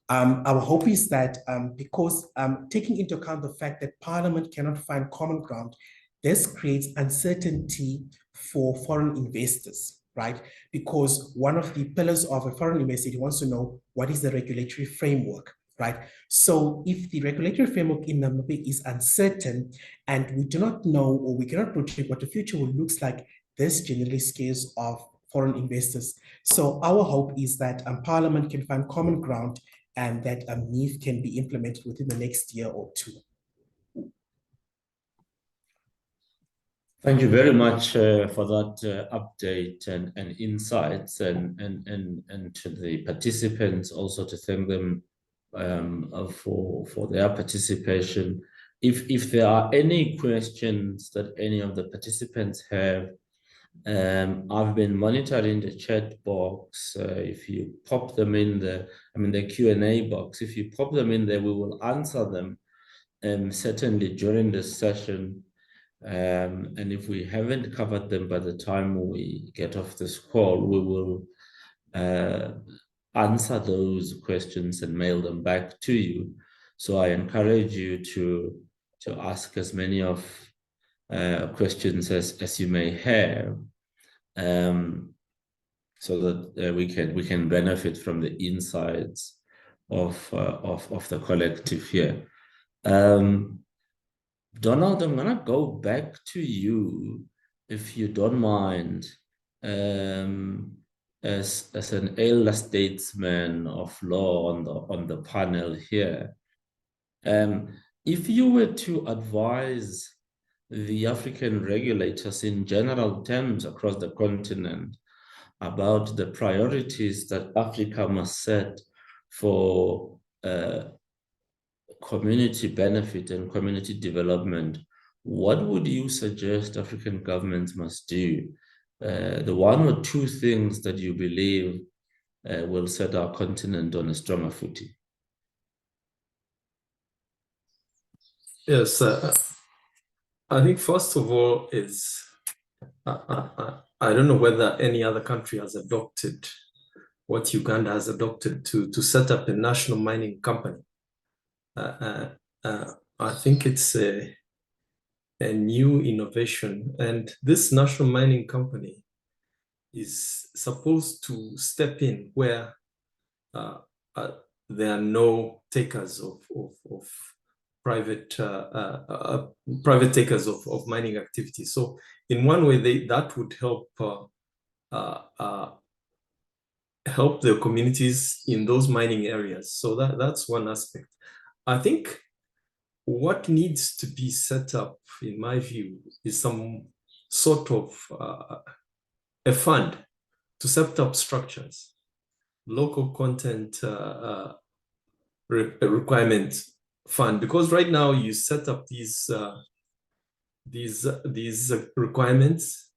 Our hope is that because taking into account the fact that Parliament cannot find common ground, this creates uncertainty for foreign investors, right? Because one of the pillars of a foreign investor, he wants to know what is the regulatory framework, right? So if the regulatory framework in Namibia is uncertain and we do not know or we cannot project what the future will look like, this generally scares off foreign investors. So our hope is that Parliament can find common ground and that NIF can be implemented within the next year or two. Thank you very much for that update and insights, and to the participants also to thank them for their participation. If there are any questions that any of the participants have, I've been monitoring the chat box. If you pop them in the Q&A box, if you pop them in there, we will answer them certainly during this session. And if we haven't covered them by the time we get off this call, we will answer those questions and mail them back to you. So I encourage you to ask as many of questions as you may have, so that we can benefit from the insights of the collective here. Donald, I'm gonna go back to you, if you don't mind, as an elder statesman of law on the panel here. If you were to advise the African regulators in general terms across the continent about the priorities that Africa must set for community benefit and community development, what would you suggest African governments must do? The one or two things that you believe will set our continent on a stronger footing? Yes, I think first of all is, I don't know whether any other country has adopted what Uganda has adopted to set up a national mining company. I think it's a new innovation, and this national mining company is supposed to step in where there are no takers of private takers of mining activity. So in one way, that would help help the communities in those mining areas. So that's one aspect. I think what needs to be set up, in my view, is some sort of a fund to set up structures, local content requirement fund, because right now you set up these requirements,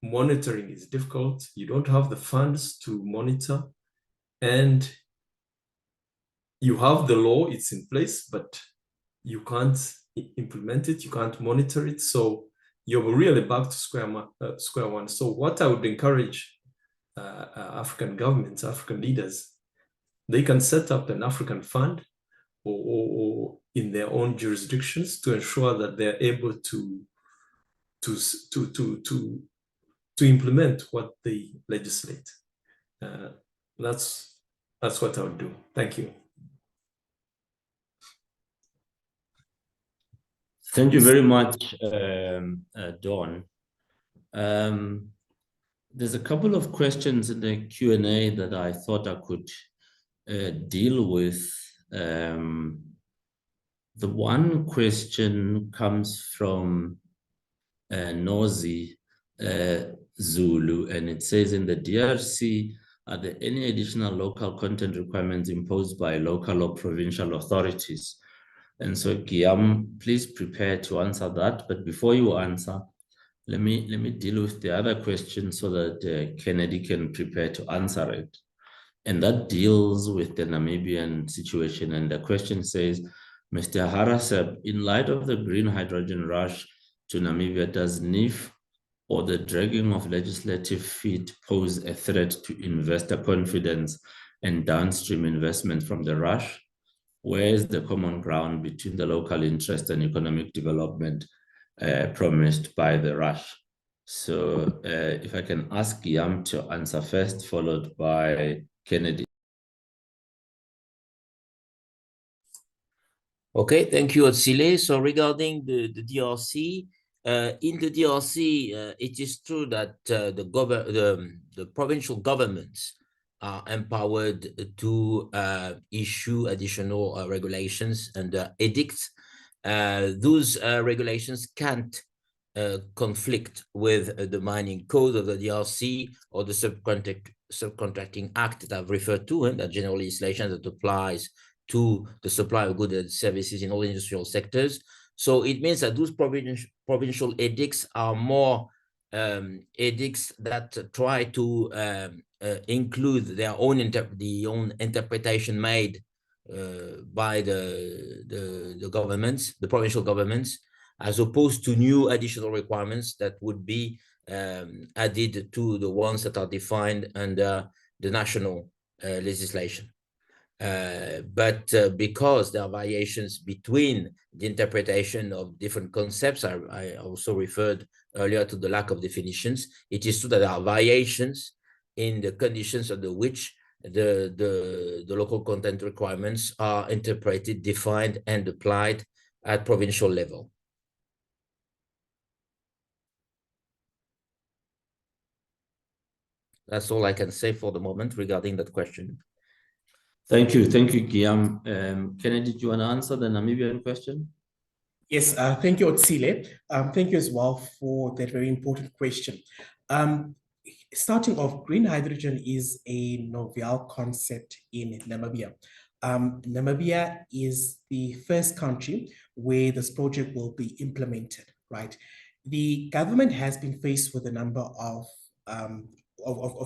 monitoring is difficult. You don't have the funds to monitor, and you have the law, it's in place, but you can't implement it, you can't monitor it. So you're really back to square one. So what I would encourage African governments, African leaders, they can set up an African fund or in their own jurisdictions to ensure that they're able to implement what they legislate. That's what I would do. Thank you. Thank you very much, Dawn. There's a couple of questions in the Q&A that I thought I could deal with. The one question comes from Nozi Zulu, and it says, in the DRC, are there any additional local content requirements imposed by local or provincial authorities? And so, Guillaume, please prepare to answer that. But before you answer, let me deal with the other question so that Kennedy can prepare to answer it. And that deals with the Namibian situation. And the question says, Mr. Harasep, in light of the green hydrogen rush to Namibia, does NIF or the dragging of legislative feet pose a threat to investor confidence and downstream investment from the rush? Where is the common ground between the local interest and economic development promised by the rush? So if I can ask Yam to answer first, followed by Kennedy. Okay, thank you, Otsile. So regarding the DRC, in the DRC, it is true that the provincial governments are empowered to issue additional regulations and edicts. Those regulations can't conflict with the mining code of the DRC or the subcontracting act that I've referred to, and that general legislation that applies to the supply of goods and services in all industrial sectors. So it means that those provincial edicts are more edicts that try to include their own interpretation made by the governments, the provincial governments, as opposed to new additional requirements that would be added to the ones that are defined under the national legislation. But because there are variations between the interpretation of different concepts, I also referred earlier to the lack of definitions. It is true that there are variations in the conditions under which the local content requirements are interpreted, defined, and applied at provincial level. That's all I can say for the moment regarding that question. Thank you, Guillaume. Kennedy, do you want to answer the Namibian question? Yes, thank you, Otsile. Thank you as well for that very important question. Starting off, green hydrogen is a novel concept in Namibia. Namibia is the first country where this project will be implemented, right? The government has been faced with a number of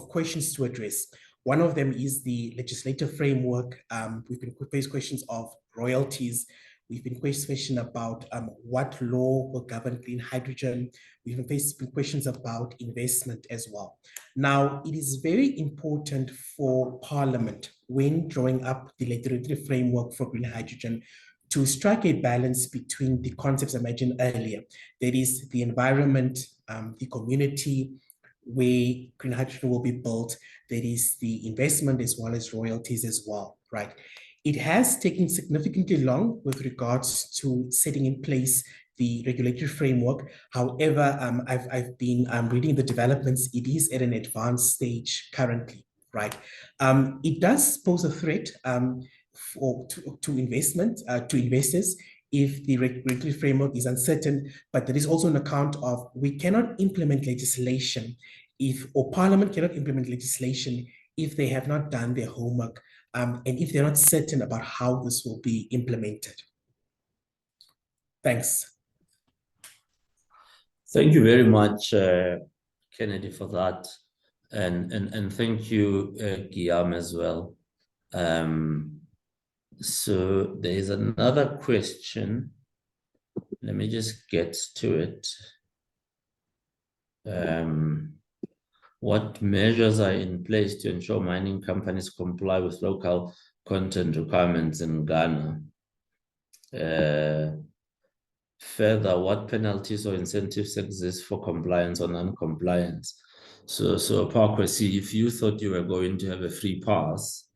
questions to address. One of them is the legislative framework. We've been faced questions of royalties. We've been faced questions about what law will govern green hydrogen. We've been faced questions about investment as well. Now, it is very important for Parliament, when drawing up the legislative framework for green hydrogen, to strike a balance between the concepts I mentioned earlier. That is the environment, the community, where green hydrogen will be built. That is the investment as well as royalties as well, right? It has taken significantly long with regards to setting in place the regulatory framework. However, I've been reading the developments. It is at an advanced stage currently, right? It does pose a threat to investors if the regulatory framework is uncertain, but there is also an account of we cannot implement legislation or Parliament cannot implement legislation if they have not done their homework and if they're not certain about how this will be implemented. Thanks. Thank you very much, Kennedy, for that. And thank you, Guillaume, as well. So there is another question. Let me just get to it. What measures are in place to ensure mining companies comply with local content requirements in Ghana? Further, what penalties or incentives exist for compliance or non-compliance? So Pakwesi, if you thought you were going to have a free pass,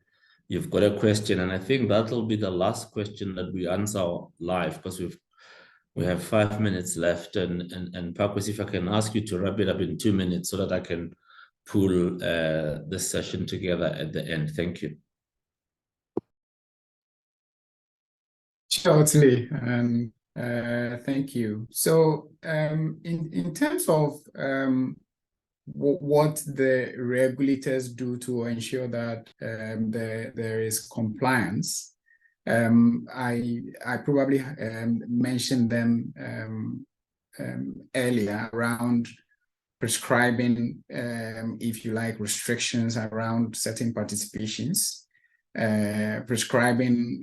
you've got a question, and I think that'll be the last question that we answer live, because we have 5 minutes left, and Pakwesi, if I can ask you to wrap it up in 2 minutes so that I can pull this session together at the end. Thank you. Shortly, thank you. So in terms of what the regulators do to ensure that there is compliance, I probably mentioned them earlier around prescribing, if you like, restrictions around certain participations, prescribing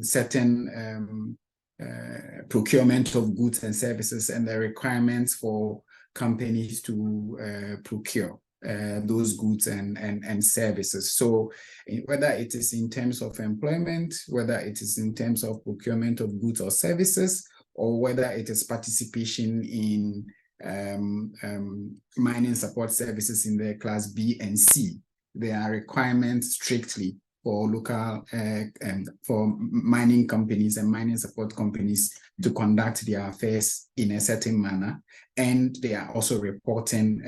certain procurement of goods and services, and the requirements for companies to procure those goods and services. So whether it is in terms of employment, whether it is in terms of procurement of goods or services, or whether it is participation in mining support services in the class B and C, there are requirements strictly for local for mining companies and mining support companies to conduct their affairs in a certain manner. And they are also reporting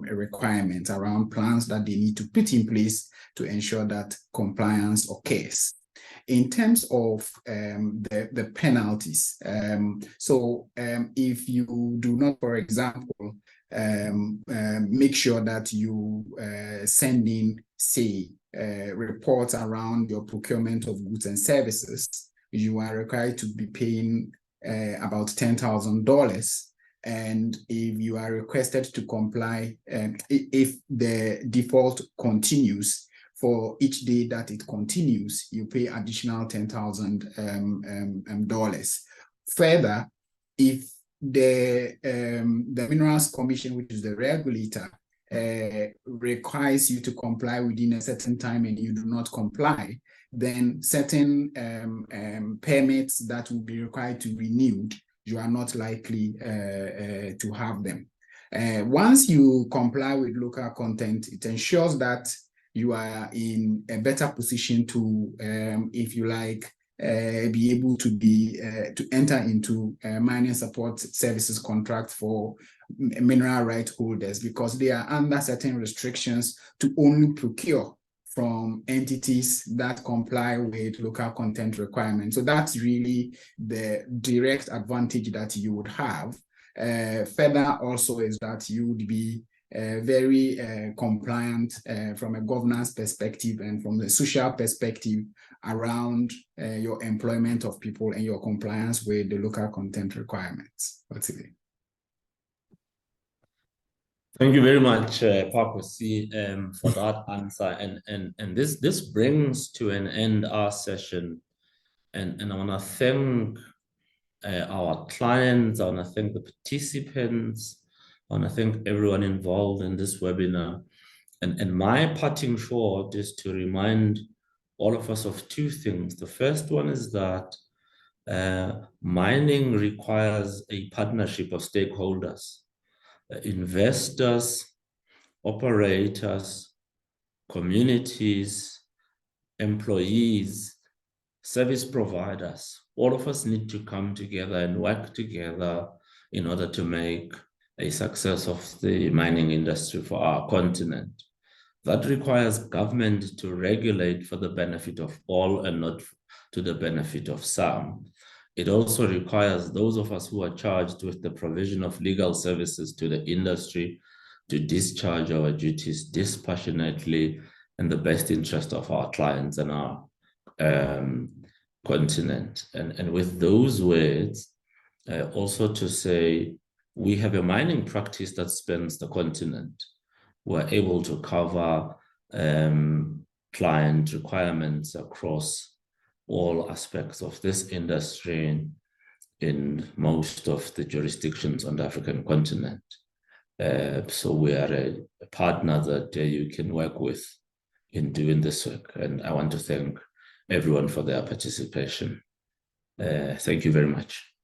requirements around plans that they need to put in place to ensure that compliance occurs. In terms of the penalties, if you do not, for example, make sure that you send in, say, reports around your procurement of goods and services, you are required to be paying about $10,000. And if you are requested to comply, if the default continues, for each day that it continues, you pay additional $10,000. Further, if the Minerals Commission, which is the regulator, requires you to comply within a certain time and you do not comply, then certain permits that will be required to be renewed, you are not likely to have them. Once you comply with local content, it ensures that you are in a better position to, if you like, be able to enter into mining support services contract for mineral right holders, because they are under certain restrictions to only procure from entities that comply with local content requirements. So that's really the direct advantage that you would have. Further also is that you would be very compliant from a governance perspective and from the social perspective around your employment of people and your compliance with the local content requirements. That's it. Thank you very much, Pakosi, for that answer. And this brings to an end our session. And I want to thank our clients. I want to thank the participants. I want to thank everyone involved in this webinar. And my parting shot is to remind all of us of two things. The first one is that mining requires a partnership of stakeholders. Investors, operators, communities, employees, service providers, all of us need to come together and work together in order to make a success of the mining industry for our continent. That requires government to regulate for the benefit of all and not to the benefit of some. It also requires those of us who are charged with the provision of legal services to the industry to discharge our duties dispassionately in the best interest of our clients and our continent. And with those words, also to say, we have a mining practice that spans the continent. We're able to cover client requirements across all aspects of this industry in most of the jurisdictions on the African continent. So we are a partner that you can work with in doing this work. And I want to thank everyone for their participation. Thank you very much.